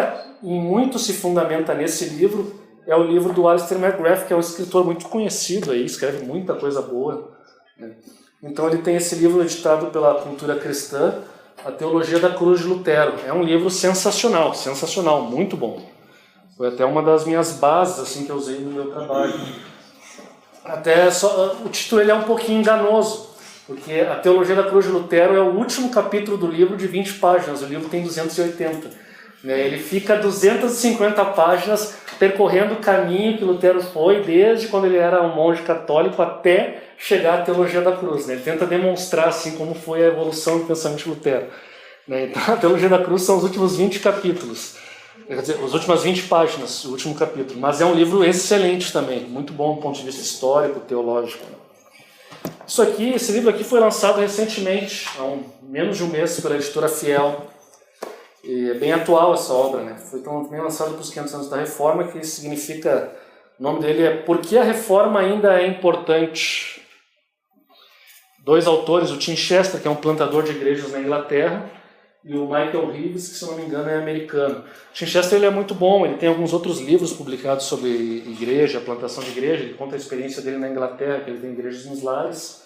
em muito se fundamenta nesse livro, é o livro do Alistair McGrath, que é um escritor muito conhecido, aí, escreve muita coisa boa. Né? Então ele tem esse livro editado pela Cultura Cristã, A Teologia da Cruz de Lutero. É um livro sensacional, muito bom. Foi até uma das minhas bases assim, que eu usei no meu trabalho. O título ele é um pouquinho enganoso, porque a Teologia da Cruz de Lutero é o último capítulo do livro de 20 páginas, o livro tem 280. Ele fica 250 páginas percorrendo o caminho que Lutero foi, desde quando ele era um monge católico até chegar à Teologia da Cruz. Ele tenta demonstrar assim, como foi a evolução do pensamento de Lutero. Então, a Teologia da Cruz são os últimos 20 capítulos, quer dizer, as últimas 20 páginas, o último capítulo. Mas é um livro excelente também, muito bom do ponto de vista histórico, teológico. Esse livro aqui foi lançado recentemente, há menos de um mês, pela editora Fiel. E é bem atual essa obra, né? Foi também lançado para os 500 anos da Reforma, que significa, o nome dele é Por que a Reforma ainda é importante? Dois autores, o Tim Chester, que é um plantador de igrejas na Inglaterra, e o Michael Reeves, que se não me engano é americano. O Tim Chester ele é muito bom, ele tem alguns outros livros publicados sobre igreja, plantação de igreja, ele conta a experiência dele na Inglaterra, que ele tem igrejas nos lares.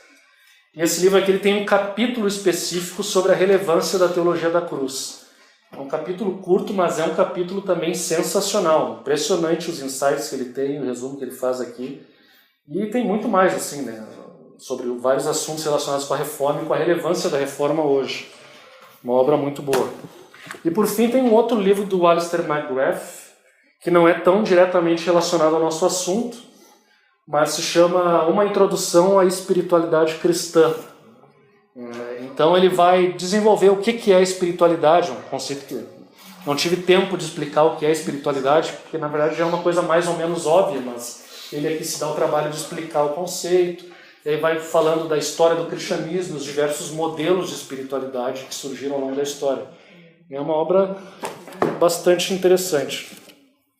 E esse livro aqui ele tem um capítulo específico sobre a relevância da teologia da cruz. É um capítulo curto, mas é um capítulo também sensacional. Impressionante os insights que ele tem, o resumo que ele faz aqui. E tem muito mais, assim, né, sobre vários assuntos relacionados com a reforma e com a relevância da reforma hoje. Uma obra muito boa. E por fim tem um outro livro do Alistair McGrath, que não é tão diretamente relacionado ao nosso assunto, mas se chama Uma Introdução à Espiritualidade Cristã. Então ele vai desenvolver o que é a espiritualidade, um conceito que não tive tempo de explicar o que é a espiritualidade, porque na verdade é uma coisa mais ou menos óbvia, mas ele aqui se dá o trabalho de explicar o conceito, e aí vai falando da história do cristianismo, os diversos modelos de espiritualidade que surgiram ao longo da história. É uma obra bastante interessante.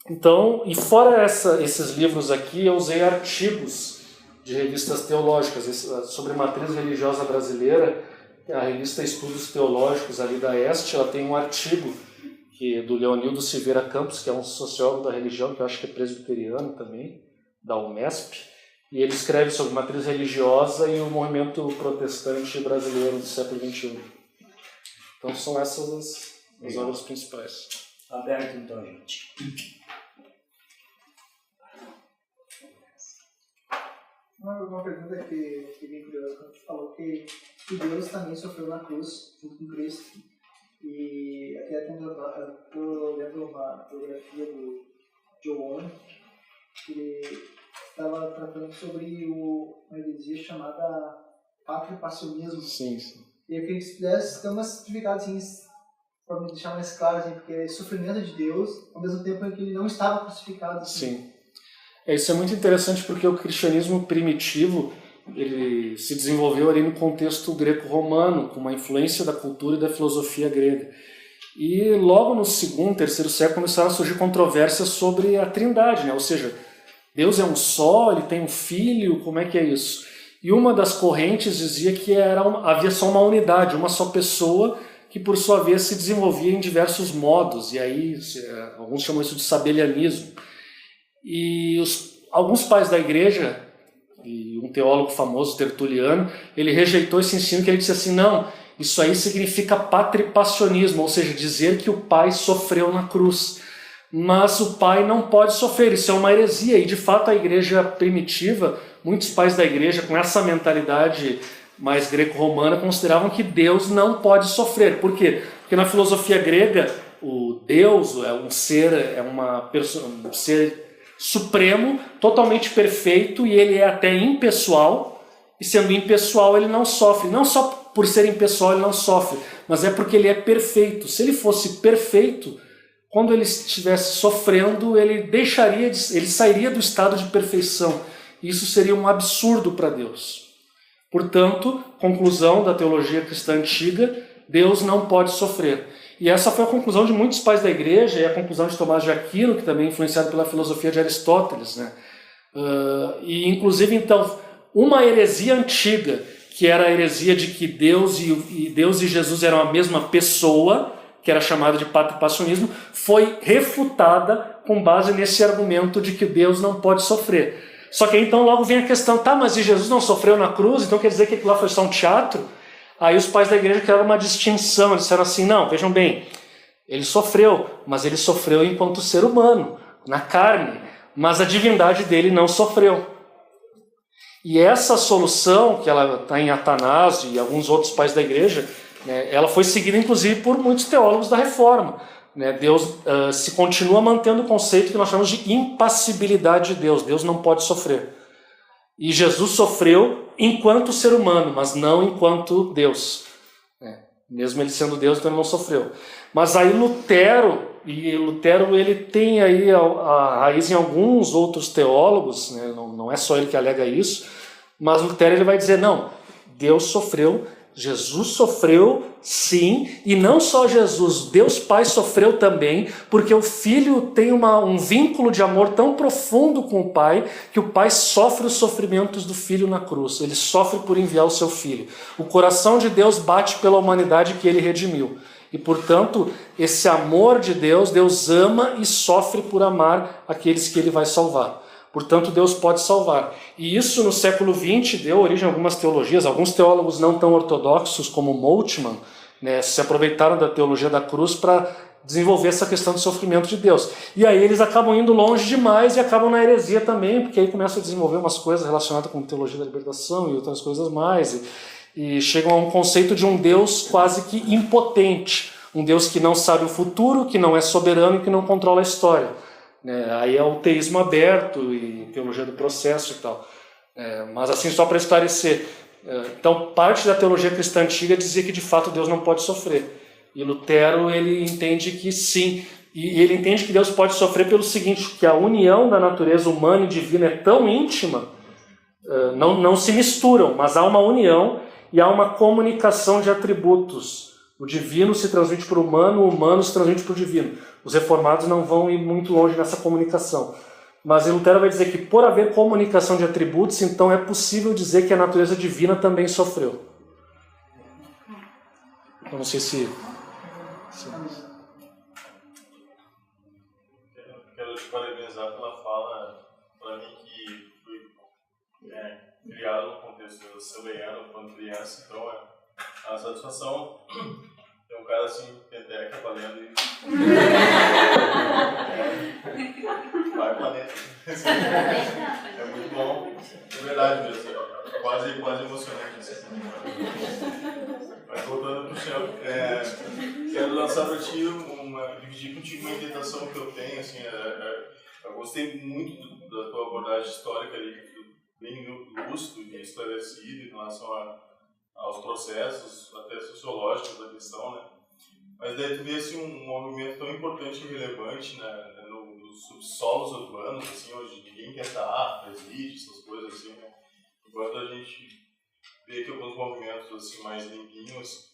Então, e fora esses livros aqui, eu usei artigos de revistas teológicas sobre matriz religiosa brasileira. A revista Estudos Teológicos ali da Este, ela tem um artigo do Leonildo Silveira Campos, que é um sociólogo da religião, que eu acho que é presbiteriano também, da UMESP, e ele escreve sobre matriz religiosa e o movimento protestante brasileiro do século XXI. Então são essas as obras principais. Aberto então, gente. Uma pergunta que fiquei curiosa quando você falou que Deus também sofreu na cruz junto com Cristo. E até quando eu estou lendo uma biografia do Joe Owen, ele estava tratando sobre uma heresia chamada patripassionismo. Sim, sim. E eu queria que você pudesse dar uma simplificada assim, para me deixar mais claro, assim, porque é sofrimento de Deus, ao mesmo tempo em que ele não estava crucificado. Assim. Sim. Isso é muito interessante porque o cristianismo primitivo ele se desenvolveu ali no contexto greco-romano, com uma influência da cultura e da filosofia grega. E logo no segundo, terceiro século começaram a surgir controvérsias sobre a trindade, né? Ou seja, Deus é um só, ele tem um filho, como é que é isso? E uma das correntes dizia que havia só uma unidade, uma só pessoa, que por sua vez se desenvolvia em diversos modos, e aí alguns chamam isso de sabelianismo. E alguns pais da igreja, e um teólogo famoso, Tertuliano, ele rejeitou esse ensino, que ele disse assim, não, isso aí significa patripassionismo, ou seja, dizer que o pai sofreu na cruz. Mas o pai não pode sofrer, isso é uma heresia, e de fato a igreja primitiva, muitos pais da igreja com essa mentalidade mais greco-romana consideravam que Deus não pode sofrer. Por quê? Porque na filosofia grega, o Deus é um ser supremo, totalmente perfeito, e ele é até impessoal, e sendo impessoal ele não sofre. Não só por ser impessoal ele não sofre, mas é porque ele é perfeito. Se ele fosse perfeito, quando ele estivesse sofrendo, ele sairia do estado de perfeição. Isso seria um absurdo para Deus. Portanto, conclusão da teologia cristã antiga, Deus não pode sofrer. E essa foi a conclusão de muitos pais da igreja, e a conclusão de Tomás de Aquino, que também é influenciado pela filosofia de Aristóteles, né? E inclusive, então, uma heresia antiga, que era a heresia de que Deus e Jesus eram a mesma pessoa, que era chamada de patripassionismo, foi refutada com base nesse argumento de que Deus não pode sofrer. Só que aí então logo vem a questão, tá, mas e Jesus não sofreu na cruz, então quer dizer que aquilo lá foi só um teatro? Aí os pais da igreja criaram uma distinção, eles disseram assim, não, vejam bem, ele sofreu, mas ele sofreu enquanto ser humano, na carne, mas a divindade dele não sofreu. E essa solução, que ela está em Atanásio e alguns outros pais da igreja, né, ela foi seguida inclusive por muitos teólogos da Reforma. Né, Deus se continua mantendo o conceito que nós chamamos de impassibilidade de Deus. Deus não pode sofrer. E Jesus sofreu enquanto ser humano, mas não enquanto Deus. Mesmo ele sendo Deus, então ele não sofreu. Mas aí Lutero ele tem aí a raiz em alguns outros teólogos, né, não é só ele que alega isso, mas Lutero ele vai dizer, não, Deus sofreu, Jesus sofreu, sim, e não só Jesus, Deus Pai sofreu também, porque o Filho tem um vínculo de amor tão profundo com o Pai, que o Pai sofre os sofrimentos do Filho na cruz, ele sofre por enviar o seu Filho. O coração de Deus bate pela humanidade que ele redimiu, e portanto, esse amor de Deus, Deus ama e sofre por amar aqueles que ele vai salvar. Portanto, Deus pode salvar. E isso no século XX deu origem a algumas teologias. Alguns teólogos não tão ortodoxos como Moltmann, né, se aproveitaram da teologia da cruz para desenvolver essa questão do sofrimento de Deus. E aí eles acabam indo longe demais e acabam na heresia também, porque aí começam a desenvolver umas coisas relacionadas com teologia da libertação e outras coisas mais. E chegam a um conceito de um Deus quase que impotente. Um Deus que não sabe o futuro, que não é soberano e que não controla a história. Aí é o teísmo aberto e teologia do processo e tal. Mas assim, só para esclarecer, então parte da teologia cristã antiga dizia que de fato Deus não pode sofrer. E Lutero ele entende que sim. E ele entende que Deus pode sofrer pelo seguinte, que a união da natureza humana e divina é tão íntima, não se misturam, mas há uma união e há uma comunicação de atributos. O divino se transmite para o humano se transmite para o divino. Os reformados não vão ir muito longe nessa comunicação. Mas Lutero vai dizer que por haver comunicação de atributos, então é possível dizer que a natureza divina também sofreu. Eu não sei se... Quero te parabenizar pela fala, para mim que fui criado no contexto severiano quando criança, então a satisfação é um cara assim, peteca, valendo e... vai planeta. É muito bom, é verdade mesmo, quase emocionante assim. Mas voltando pro chão, quero lançar para ti dividir contigo uma interpretação que eu tenho, assim, eu gostei muito da tua abordagem histórica ali, bem lúcido e esclarecido em relação aos processos, até sociológicos da questão, né? Mas daí tu vê assim, um movimento tão importante e relevante, né, nos subsolos urbanos, assim, onde ninguém quer estar, presídio, essas coisas assim, né? Enquanto a gente vê que alguns movimentos assim, mais limpinhos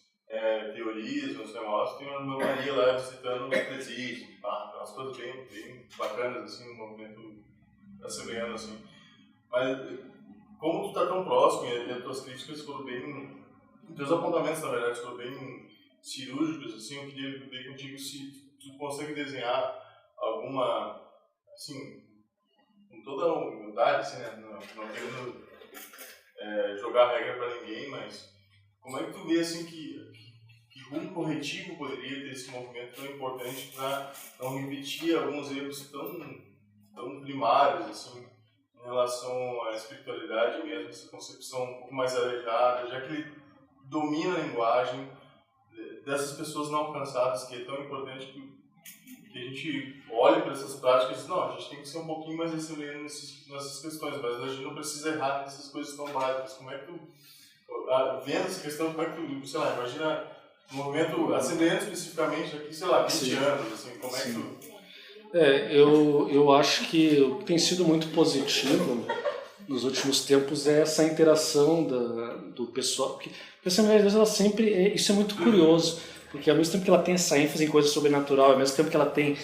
teorizam os negócios, tem uma Irmã Maria lá visitando o presídio, umas coisas bem bacanas, assim, no movimento assembleano, assim. Mas como tu tá tão próximo e as tuas críticas foram bem, os teus apontamentos, na verdade, foram bem cirúrgicos, assim, eu queria ver contigo se tu consegue desenhar alguma, assim, com toda a humildade, assim, né, não querendo jogar regra para ninguém, mas como é que tu vê, assim, que rumo corretivo poderia ter esse movimento tão importante para não repetir alguns erros tão primários, assim, em relação à espiritualidade mesmo, essa concepção um pouco mais aleijada, já que ele domina a linguagem dessas pessoas não alcançadas, que é tão importante que a gente olhe para essas práticas e diz, não, a gente tem que ser um pouquinho mais excelente nessas questões, mas a gente não precisa errar nessas coisas tão básicas. Como é que tu, vendo essa questão, como é que tu, sei lá, imagina um movimento assembleano especificamente aqui, sei lá, 20 anos, assim, como é que tu... Eu acho que o que tem sido muito positivo nos últimos tempos é essa interação do pessoal, porque a Assembleia de Deus, ela sempre, isso é muito curioso, porque ao mesmo tempo que ela tem essa ênfase em coisa sobrenatural, ao mesmo tempo que ela tem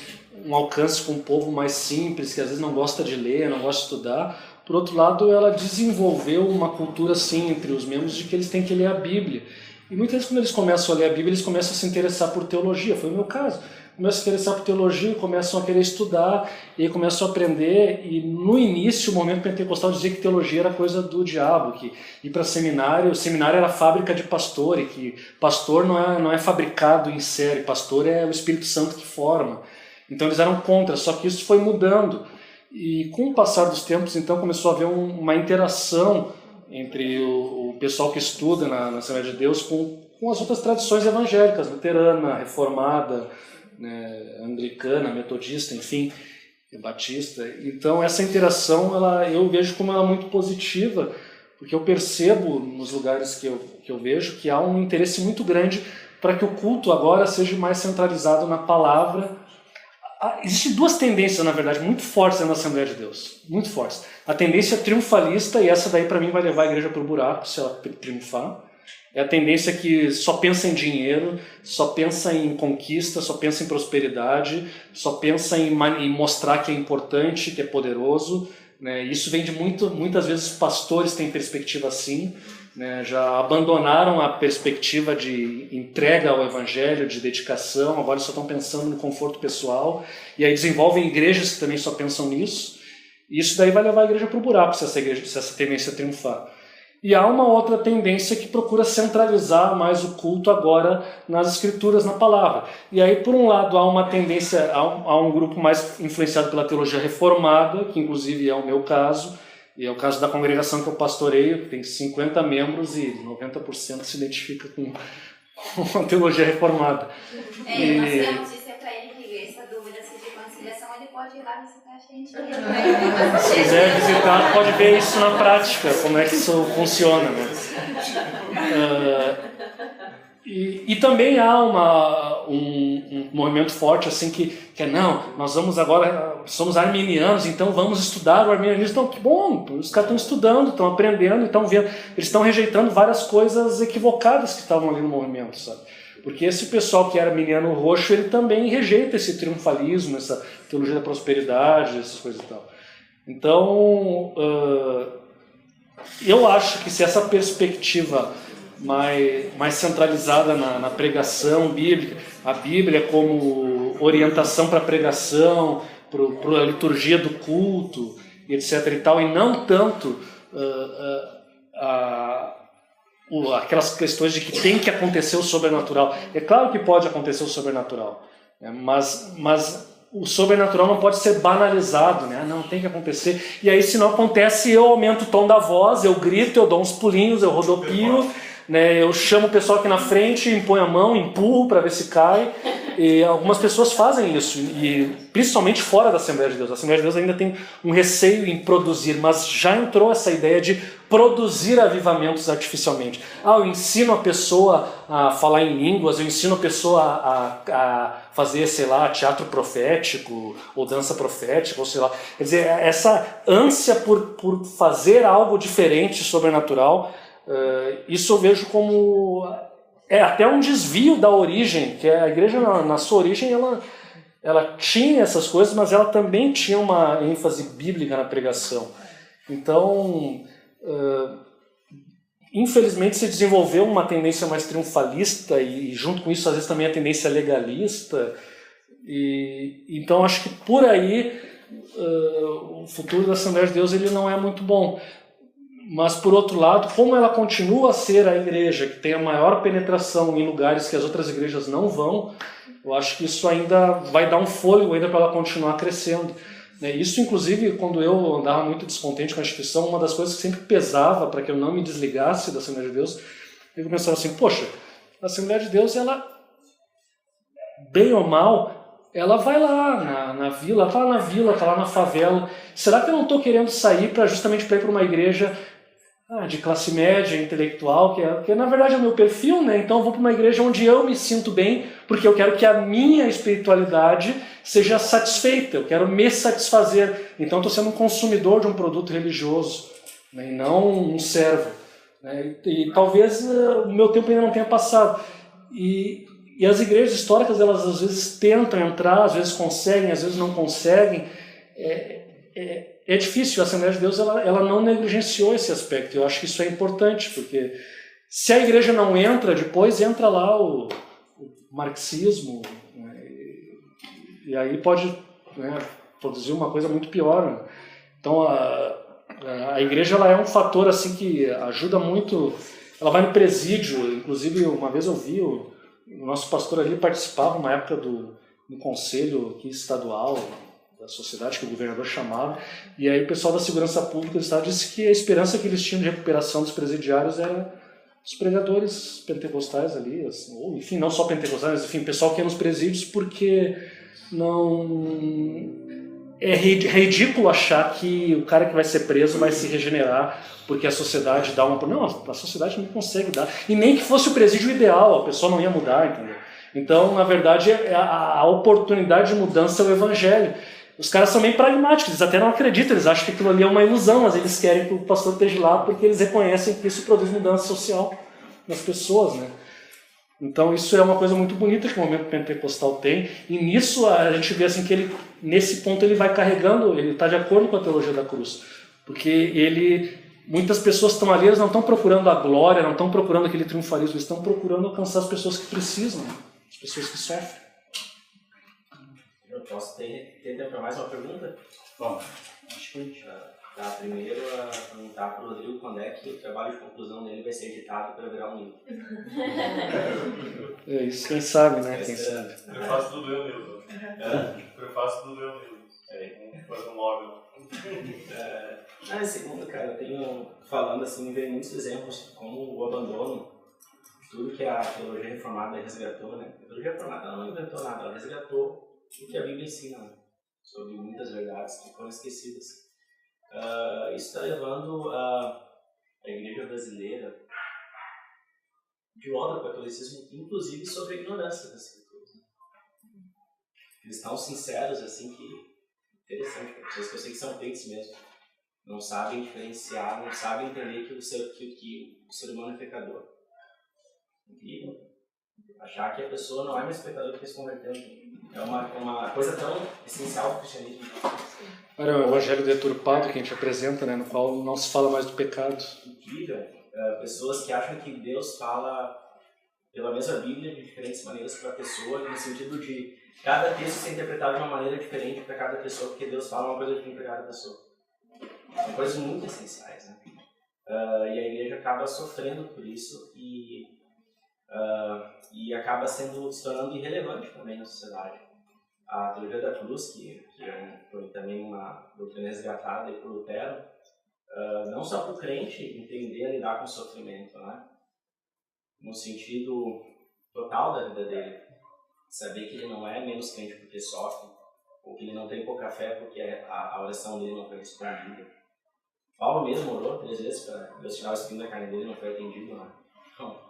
um alcance com um povo mais simples, que às vezes não gosta de ler, não gosta de estudar, por outro lado ela desenvolveu uma cultura assim entre os membros de que eles têm que ler a Bíblia. E muitas vezes quando eles começam a ler a Bíblia, eles começam a se interessar por teologia, foi o meu caso. Começam a se interessar por teologia, começam a querer estudar, e aí começam a aprender, e no início o movimento pentecostal dizia que teologia era coisa do diabo, que ir para seminário, o seminário era fábrica de pastor, e que pastor não é fabricado em série, pastor é o Espírito Santo que forma. Então eles eram contra, só que isso foi mudando. E com o passar dos tempos, então, começou a haver uma interação entre o pessoal que estuda na Assembleia de Deus com as outras tradições evangélicas, luterana, reformada, né, anglicana, metodista, enfim, batista. Então essa interação eu vejo como ela muito positiva, porque eu percebo nos lugares que eu vejo que há um interesse muito grande para que o culto agora seja mais centralizado na palavra. Existem duas tendências, na verdade, muito fortes na Assembleia de Deus, muito fortes. A tendência triunfalista, e essa daí para mim vai levar a igreja para o buraco se ela triunfar. É a tendência que só pensa em dinheiro, só pensa em conquista, só pensa em prosperidade, só pensa em mostrar que é importante, que é poderoso, né? Isso vem de muitas vezes pastores têm perspectiva assim, né? Já abandonaram a perspectiva de entrega ao evangelho, de dedicação, agora só estão pensando no conforto pessoal, e aí desenvolvem igrejas que também só pensam nisso, e isso daí vai levar a igreja para o buraco se essa tendência triunfar. E há uma outra tendência que procura centralizar mais o culto agora nas escrituras, na palavra. E aí, por um lado, há uma tendência, há um grupo mais influenciado pela teologia reformada, que inclusive é o meu caso, e é o caso da congregação que eu pastoreio, que tem 50 membros e 90% se identifica com a teologia reformada. Nós temos isso para ele que essa dúvida se de conciliação, ele pode ir lá visitar a gente. Se quiser visitar, pode ver isso na prática, como é que isso funciona, né? E também há um movimento forte assim que não, nós vamos agora, somos arminianos, então vamos estudar o arminianismo. Então, que bom, os caras estão estudando, estão aprendendo, estão vendo, eles estão rejeitando várias coisas equivocadas que estavam ali no movimento, sabe? Porque esse pessoal que era arminiano roxo, ele também rejeita esse triunfalismo, essa teologia da prosperidade, essas coisas e tal. Então, eu acho que se essa perspectiva mais centralizada na pregação bíblica, a Bíblia como orientação para a pregação, para a liturgia do culto, etc. e tal, e não tanto aquelas questões de que tem que acontecer o sobrenatural. É claro que pode acontecer o sobrenatural, né? Mas o sobrenatural não pode ser banalizado, né? Não, tem que acontecer. E aí, se não acontece, eu aumento o tom da voz, eu grito, eu dou uns pulinhos, eu rodopio, né? Eu chamo o pessoal aqui na frente, imponho a mão, empurro para ver se cai. E algumas pessoas fazem isso, e principalmente fora da Assembleia de Deus. A Assembleia de Deus ainda tem um receio em produzir, mas já entrou essa ideia de produzir avivamentos artificialmente. Eu ensino a pessoa a falar em línguas, eu ensino a pessoa a fazer, sei lá, teatro profético, ou dança profética, ou sei lá. Quer dizer, essa ânsia por fazer algo diferente, sobrenatural, isso eu vejo como... até um desvio da origem, que a igreja na sua origem ela tinha essas coisas, mas ela também tinha uma ênfase bíblica na pregação. Então, infelizmente se desenvolveu uma tendência mais triunfalista e junto com isso às vezes também a tendência legalista. Então acho que por aí o futuro da Assembleia de Deus ele não é muito bom. Mas, por outro lado, como ela continua a ser a igreja que tem a maior penetração em lugares que as outras igrejas não vão, eu acho que isso ainda vai dar um fôlego ainda para ela continuar crescendo. Isso, inclusive, quando eu andava muito descontente com a instituição, uma das coisas que sempre pesava para que eu não me desligasse da Assembleia de Deus, eu pensava assim, poxa, a Assembleia de Deus, ela, bem ou mal, ela vai lá na vila, está lá na favela. Será que eu não estou querendo sair justamente para ir para uma igreja de classe média, intelectual, que na verdade é o meu perfil, né? Então eu vou para uma igreja onde eu me sinto bem, porque eu quero que a minha espiritualidade seja satisfeita, eu quero me satisfazer. Então eu estou sendo um consumidor de um produto religioso, né? E não um servo. Né? E talvez o meu tempo ainda não tenha passado. E as igrejas históricas, elas às vezes tentam entrar, às vezes conseguem, às vezes não conseguem. É difícil, a Assembleia de Deus ela não negligenciou esse aspecto. Eu acho que isso é importante, porque se a igreja não entra, depois entra lá o marxismo, né? E aí pode, né, produzir uma coisa muito pior. Né? Então a igreja ela é um fator assim, que ajuda muito. Ela vai no presídio, inclusive uma vez eu vi o nosso pastor ali participava uma época do conselho aqui estadual da sociedade, que o governador chamava, e aí o pessoal da segurança pública do estado disse que a esperança que eles tinham de recuperação dos presidiários era os pregadores pentecostais ali, assim, ou enfim, não só pentecostais, mas enfim, o pessoal que ia nos presídios, porque não... É ridículo achar que o cara que vai ser preso vai se regenerar porque a sociedade dá uma... Não, a sociedade não consegue dar. E nem que fosse o presídio ideal, a pessoa não ia mudar, entendeu? Então, na verdade, a oportunidade de mudança é o evangelho. Os caras são meio pragmáticos, eles até não acreditam, eles acham que aquilo ali é uma ilusão, mas eles querem que o pastor esteja lá porque eles reconhecem que isso produz mudança social nas pessoas, né? Então isso é uma coisa muito bonita que o movimento pentecostal tem, e nisso a gente vê assim que ele, nesse ponto ele vai carregando, ele está de acordo com a teologia da cruz, porque muitas pessoas estão ali, eles não estão procurando a glória, não estão procurando aquele triunfalismo, eles estão procurando alcançar as pessoas que precisam, as pessoas que sofrem. Eu posso ter tempo para mais uma pergunta? Bom, acho que a gente Tá, primeiro a perguntar para o Rodrigo quando é que o trabalho de conclusão dele vai ser editado para virar um livro. É isso, quem sabe, né? Quem sabe. Prefácio do Leonildo. Prefácio do Leonildo. Fazer um móvel. Segundo, cara, eu tenho, falando assim, me vem muitos exemplos como o abandono, tudo que a teologia reformada resgatou, né? A teologia reformada ela não inventou nada, ela resgatou o que a Bíblia ensina, né? Sobre muitas verdades que foram esquecidas. Isso está levando a igreja brasileira de volta para o catolicismo, inclusive sobre a ignorância das escrituras. Eles estão sinceros, assim, que interessante, para pessoas que eu sei que são crentes mesmo, não sabem diferenciar, não sabem entender que o ser humano é pecador. Incrível. Achar que a pessoa não é mais pecador porque se converteu. É uma coisa tão essencial do cristianismo. Olha, o evangelho deturpado que a gente apresenta, né, no qual não se fala mais do pecado. Incrível. Pessoas que acham que Deus fala pela mesma Bíblia de diferentes maneiras para a pessoa, no sentido de cada texto ser interpretado de uma maneira diferente para cada pessoa, porque Deus fala uma coisa diferente para cada pessoa. São coisas muito essenciais, né? E a igreja acaba sofrendo por isso e acaba se tornando irrelevante também na sociedade. A teologia da cruz, que foi também uma doutrina resgatada por Lutero, não só para o crente entender a lidar com o sofrimento, né? No sentido total da vida dele, saber que ele não é menos crente porque sofre, ou que ele não tem pouca fé porque a oração dele não foi respondida. Paulo mesmo orou 3 vezes para Deus tirar o espinho da carne dele, não foi atendido, né? Então,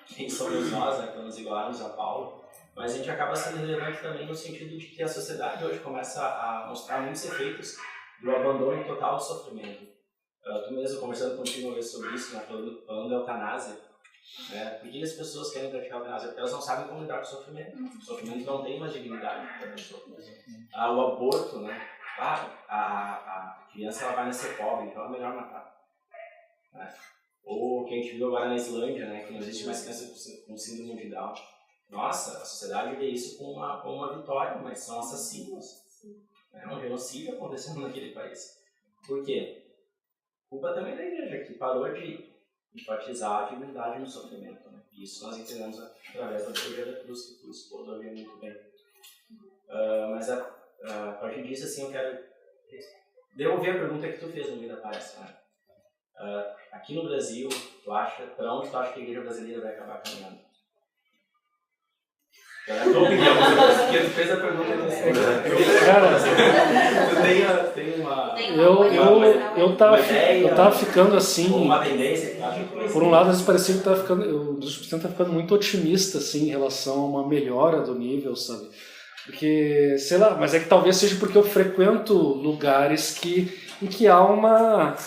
quem somos nós, né, para nos igualarmos a Paulo? Mas a gente acaba sendo relevante também no sentido de que a sociedade hoje começa a mostrar muitos efeitos do abandono total do sofrimento. Tu mesmo, conversando contigo uma vez sobre isso, né, falando da eutanásia, né, por que as pessoas querem praticar a eutanásia? Porque elas não sabem como lidar com o sofrimento. O sofrimento não tem uma dignidade para a pessoa. O aborto, né? A criança ela vai nascer pobre, então é melhor matar. Né? Ou o que a gente viu agora na Islândia, né, que não existe mais criança com síndrome de Down. Nossa, a sociedade vê isso como uma vitória, mas são assassinos. É um genocídio acontecendo naquele país. Por quê? Culpa também da igreja, que parou de enfatizar a dignidade no sofrimento. Né? Isso nós entendemos através da teologia da cruz, que tu expôs hoje muito bem. Mas a partir disso, assim, eu quero devolver a pergunta que tu fez no meio da palestra. Né? Aqui no Brasil, para onde tu acha que a igreja brasileira vai acabar caminhando? É a tua opinião, porque tu fez a pergunta Cara, tem uma eu tava ficando assim. Uma tendência que acha que por um lado, às vezes parecia que o Bispo Vicente tá ficando muito otimista assim, em relação a uma melhora do nível, sabe? Porque, sei lá, mas é que talvez seja porque eu frequento lugares em que há uma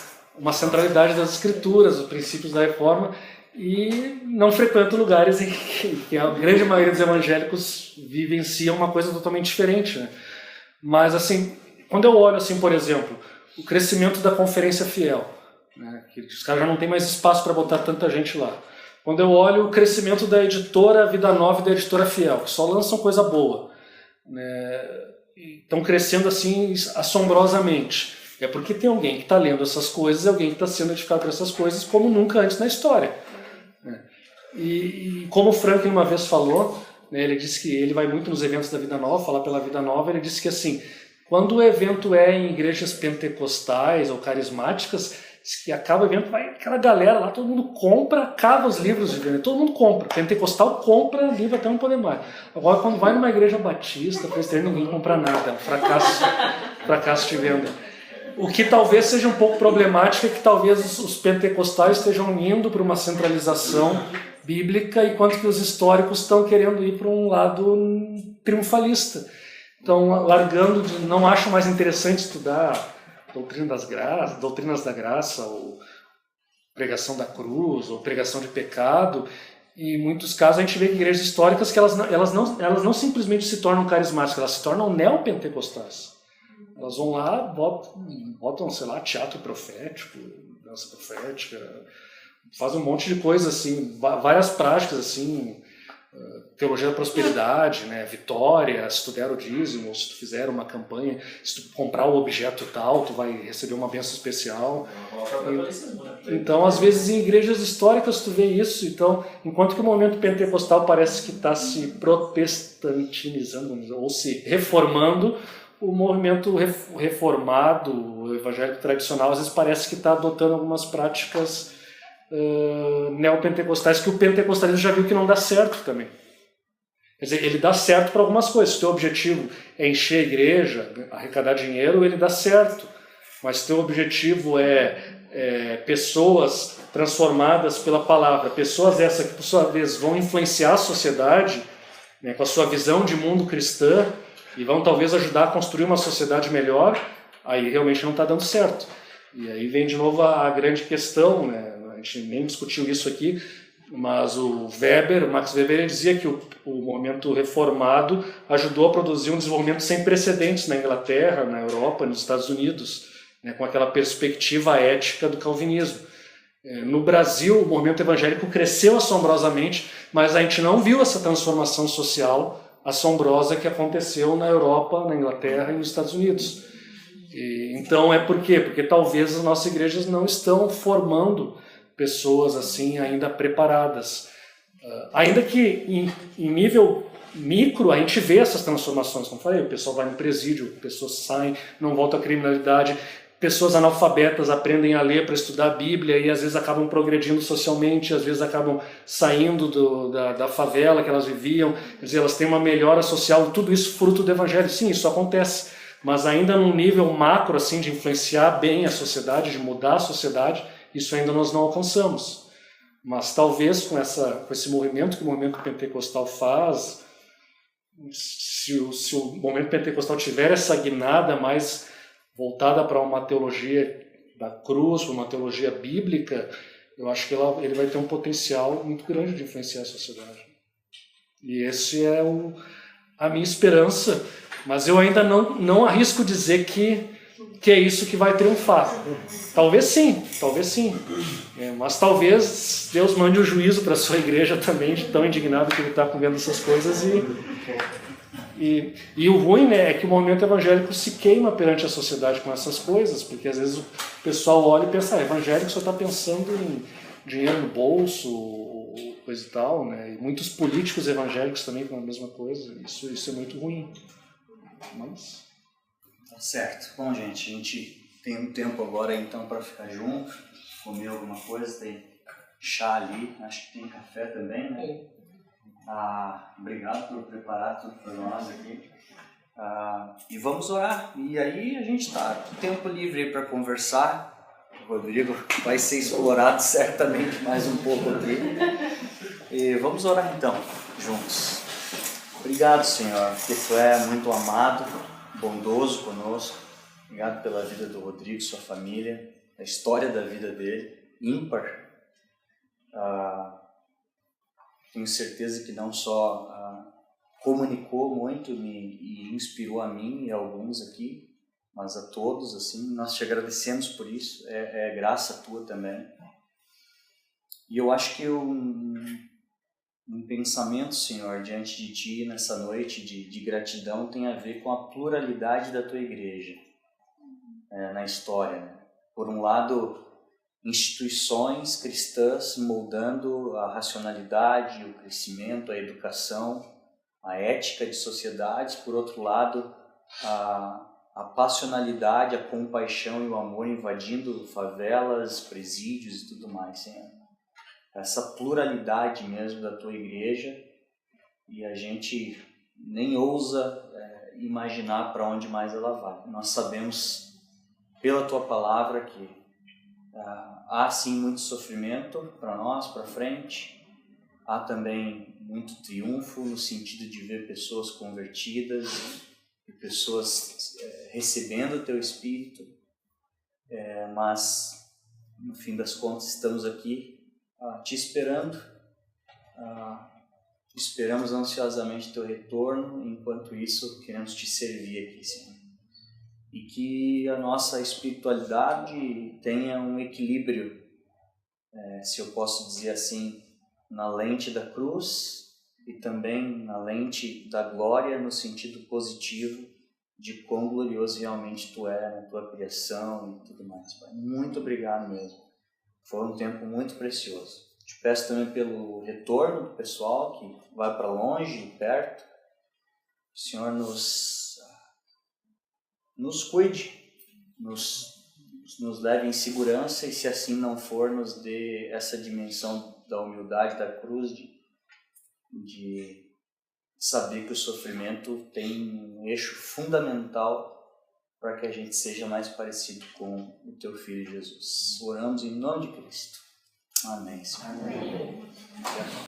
centralidade das escrituras, os princípios da reforma, e não frequento lugares em que a grande maioria dos evangélicos vivencia uma coisa totalmente diferente, né? Mas, assim, quando eu olho, assim, por exemplo, o crescimento da Conferência Fiel, né, que os caras já não tem mais espaço para botar tanta gente lá. Quando eu olho o crescimento da editora Vida Nova e da editora Fiel, que só lançam coisa boa, né, estão crescendo assim assombrosamente. É porque tem alguém que está lendo essas coisas e alguém que está sendo edificado por essas coisas como nunca antes na história. Né? E como o Franklin uma vez falou, né, ele disse que ele vai muito nos eventos da Vida Nova, falar pela Vida Nova, ele disse que assim, quando o evento é em igrejas pentecostais ou carismáticas, diz que acaba o evento, vai aquela galera lá, todo mundo compra, cava os livros de venda, todo mundo compra, pentecostal compra livro até não poder mais. Agora quando vai numa igreja batista, presbiteriana, ninguém compra nada, fracasso de venda. O que talvez seja um pouco problemático é que talvez os pentecostais estejam indo para uma centralização bíblica, enquanto que os históricos estão querendo ir para um lado triunfalista. Então, largando de... não acho mais interessante estudar doutrinas da graça, ou pregação da cruz, ou pregação de pecado. E em muitos casos a gente vê que igrejas históricas que elas não simplesmente se tornam carismáticas, elas se tornam neopentecostais. Elas vão lá, botam, sei lá, teatro profético, dança profética, fazem um monte de coisa assim, várias práticas assim, teologia da prosperidade, né, vitória, se tu der o dízimo, se tu fizer uma campanha, se tu comprar o objeto tal, tu vai receber uma bênção especial. Então, às vezes em igrejas históricas tu vê isso, então, enquanto que o movimento pentecostal parece que está se protestantinizando, ou se reformando, o movimento reformado, o evangélico tradicional, às vezes parece que está adotando algumas práticas neopentecostais, que o pentecostalismo já viu que não dá certo também. Quer dizer, ele dá certo para algumas coisas. Se o teu objetivo é encher a igreja, arrecadar dinheiro, ele dá certo. Mas se o teu objetivo é pessoas transformadas pela palavra, pessoas essas que, por sua vez, vão influenciar a sociedade, né, com a sua visão de mundo cristã, e vão talvez ajudar a construir uma sociedade melhor, aí realmente não está dando certo. E aí vem de novo a grande questão, né? A gente nem discutiu isso aqui, mas o Max Weber, ele dizia que o movimento reformado ajudou a produzir um desenvolvimento sem precedentes na Inglaterra, na Europa, nos Estados Unidos, né, com aquela perspectiva ética do calvinismo. No Brasil, o movimento evangélico cresceu assombrosamente, mas a gente não viu essa transformação social assombrosa que aconteceu na Europa, na Inglaterra e nos Estados Unidos. Então por quê? Porque talvez as nossas igrejas não estão formando pessoas assim ainda preparadas. Ainda que em nível micro a gente vê essas transformações, como falei, o pessoal vai no presídio, pessoas saem, não voltam à criminalidade. pessoas analfabetas aprendem a ler para estudar a Bíblia e às vezes acabam progredindo socialmente, às vezes acabam saindo da favela que elas viviam, quer dizer, elas têm uma melhora social, tudo isso fruto do Evangelho. Sim, isso acontece, mas ainda num nível macro, assim, de influenciar bem a sociedade, de mudar a sociedade, isso ainda nós não alcançamos. Mas talvez com esse movimento que o movimento pentecostal faz, se o movimento pentecostal tiver essa guinada mais voltada para uma teologia da cruz, para uma teologia bíblica, eu acho que ele vai ter um potencial muito grande de influenciar a sociedade. E esse é a minha esperança, mas eu ainda não arrisco dizer que é isso que vai triunfar. Talvez sim, mas talvez Deus mande o juízo para a sua igreja também, de tão indignado que ele está vendo essas coisas. E o ruim, né, é que o movimento evangélico se queima perante a sociedade com essas coisas, porque às vezes o pessoal olha e pensa, evangélico só está pensando em dinheiro no bolso, coisa e tal, né? E muitos políticos evangélicos também com a mesma coisa. Isso é muito ruim. Mas... Tá certo. Bom, gente, a gente tem um tempo agora então para ficar junto, comer alguma coisa, tem chá ali, acho que tem café também, né? Obrigado por preparar tudo para nós aqui. E vamos orar. E aí a gente está com tempo livre para conversar. O Rodrigo vai ser explorado certamente mais um pouco aqui. E vamos orar então, juntos. Obrigado, Senhor, porque Tu é muito amado, bondoso conosco. Obrigado pela vida do Rodrigo, sua família, a história da vida dele, ímpar. Tenho certeza que não só comunicou muito e inspirou a mim e a alguns aqui, mas a todos, assim, nós te agradecemos por isso, é graça tua também. E eu acho que um pensamento, Senhor, diante de Ti nessa noite de gratidão tem a ver com a pluralidade da Tua igreja na história, né? Por um lado, instituições cristãs moldando a racionalidade, o crescimento, a educação, a ética de sociedades. Por outro lado, a passionalidade, a compaixão e o amor invadindo favelas, presídios e tudo mais, Senhor. Essa pluralidade mesmo da Tua igreja, e a gente nem ousa imaginar para onde mais ela vai. Nós sabemos pela Tua palavra que há sim muito sofrimento para nós, para frente. Há também muito triunfo no sentido de ver pessoas convertidas e pessoas recebendo o Teu Espírito. Mas, no fim das contas, estamos aqui Te esperando. Esperamos ansiosamente Teu retorno. Enquanto isso, queremos Te servir aqui, Senhor. E que a nossa espiritualidade tenha um equilíbrio, se eu posso dizer assim, na lente da cruz e também na lente da glória, no sentido positivo de quão glorioso realmente Tu é na Tua criação e tudo mais, Pai. Muito obrigado mesmo. Foi um tempo muito precioso. Te peço também pelo retorno do pessoal que vai para longe e perto. O Senhor nos cuide, nos leve em segurança, e se assim não for, nos dê essa dimensão da humildade da cruz, de saber que o sofrimento tem um eixo fundamental para que a gente seja mais parecido com o Teu Filho Jesus. Oramos em nome de Cristo. Amém, Senhor. Amém.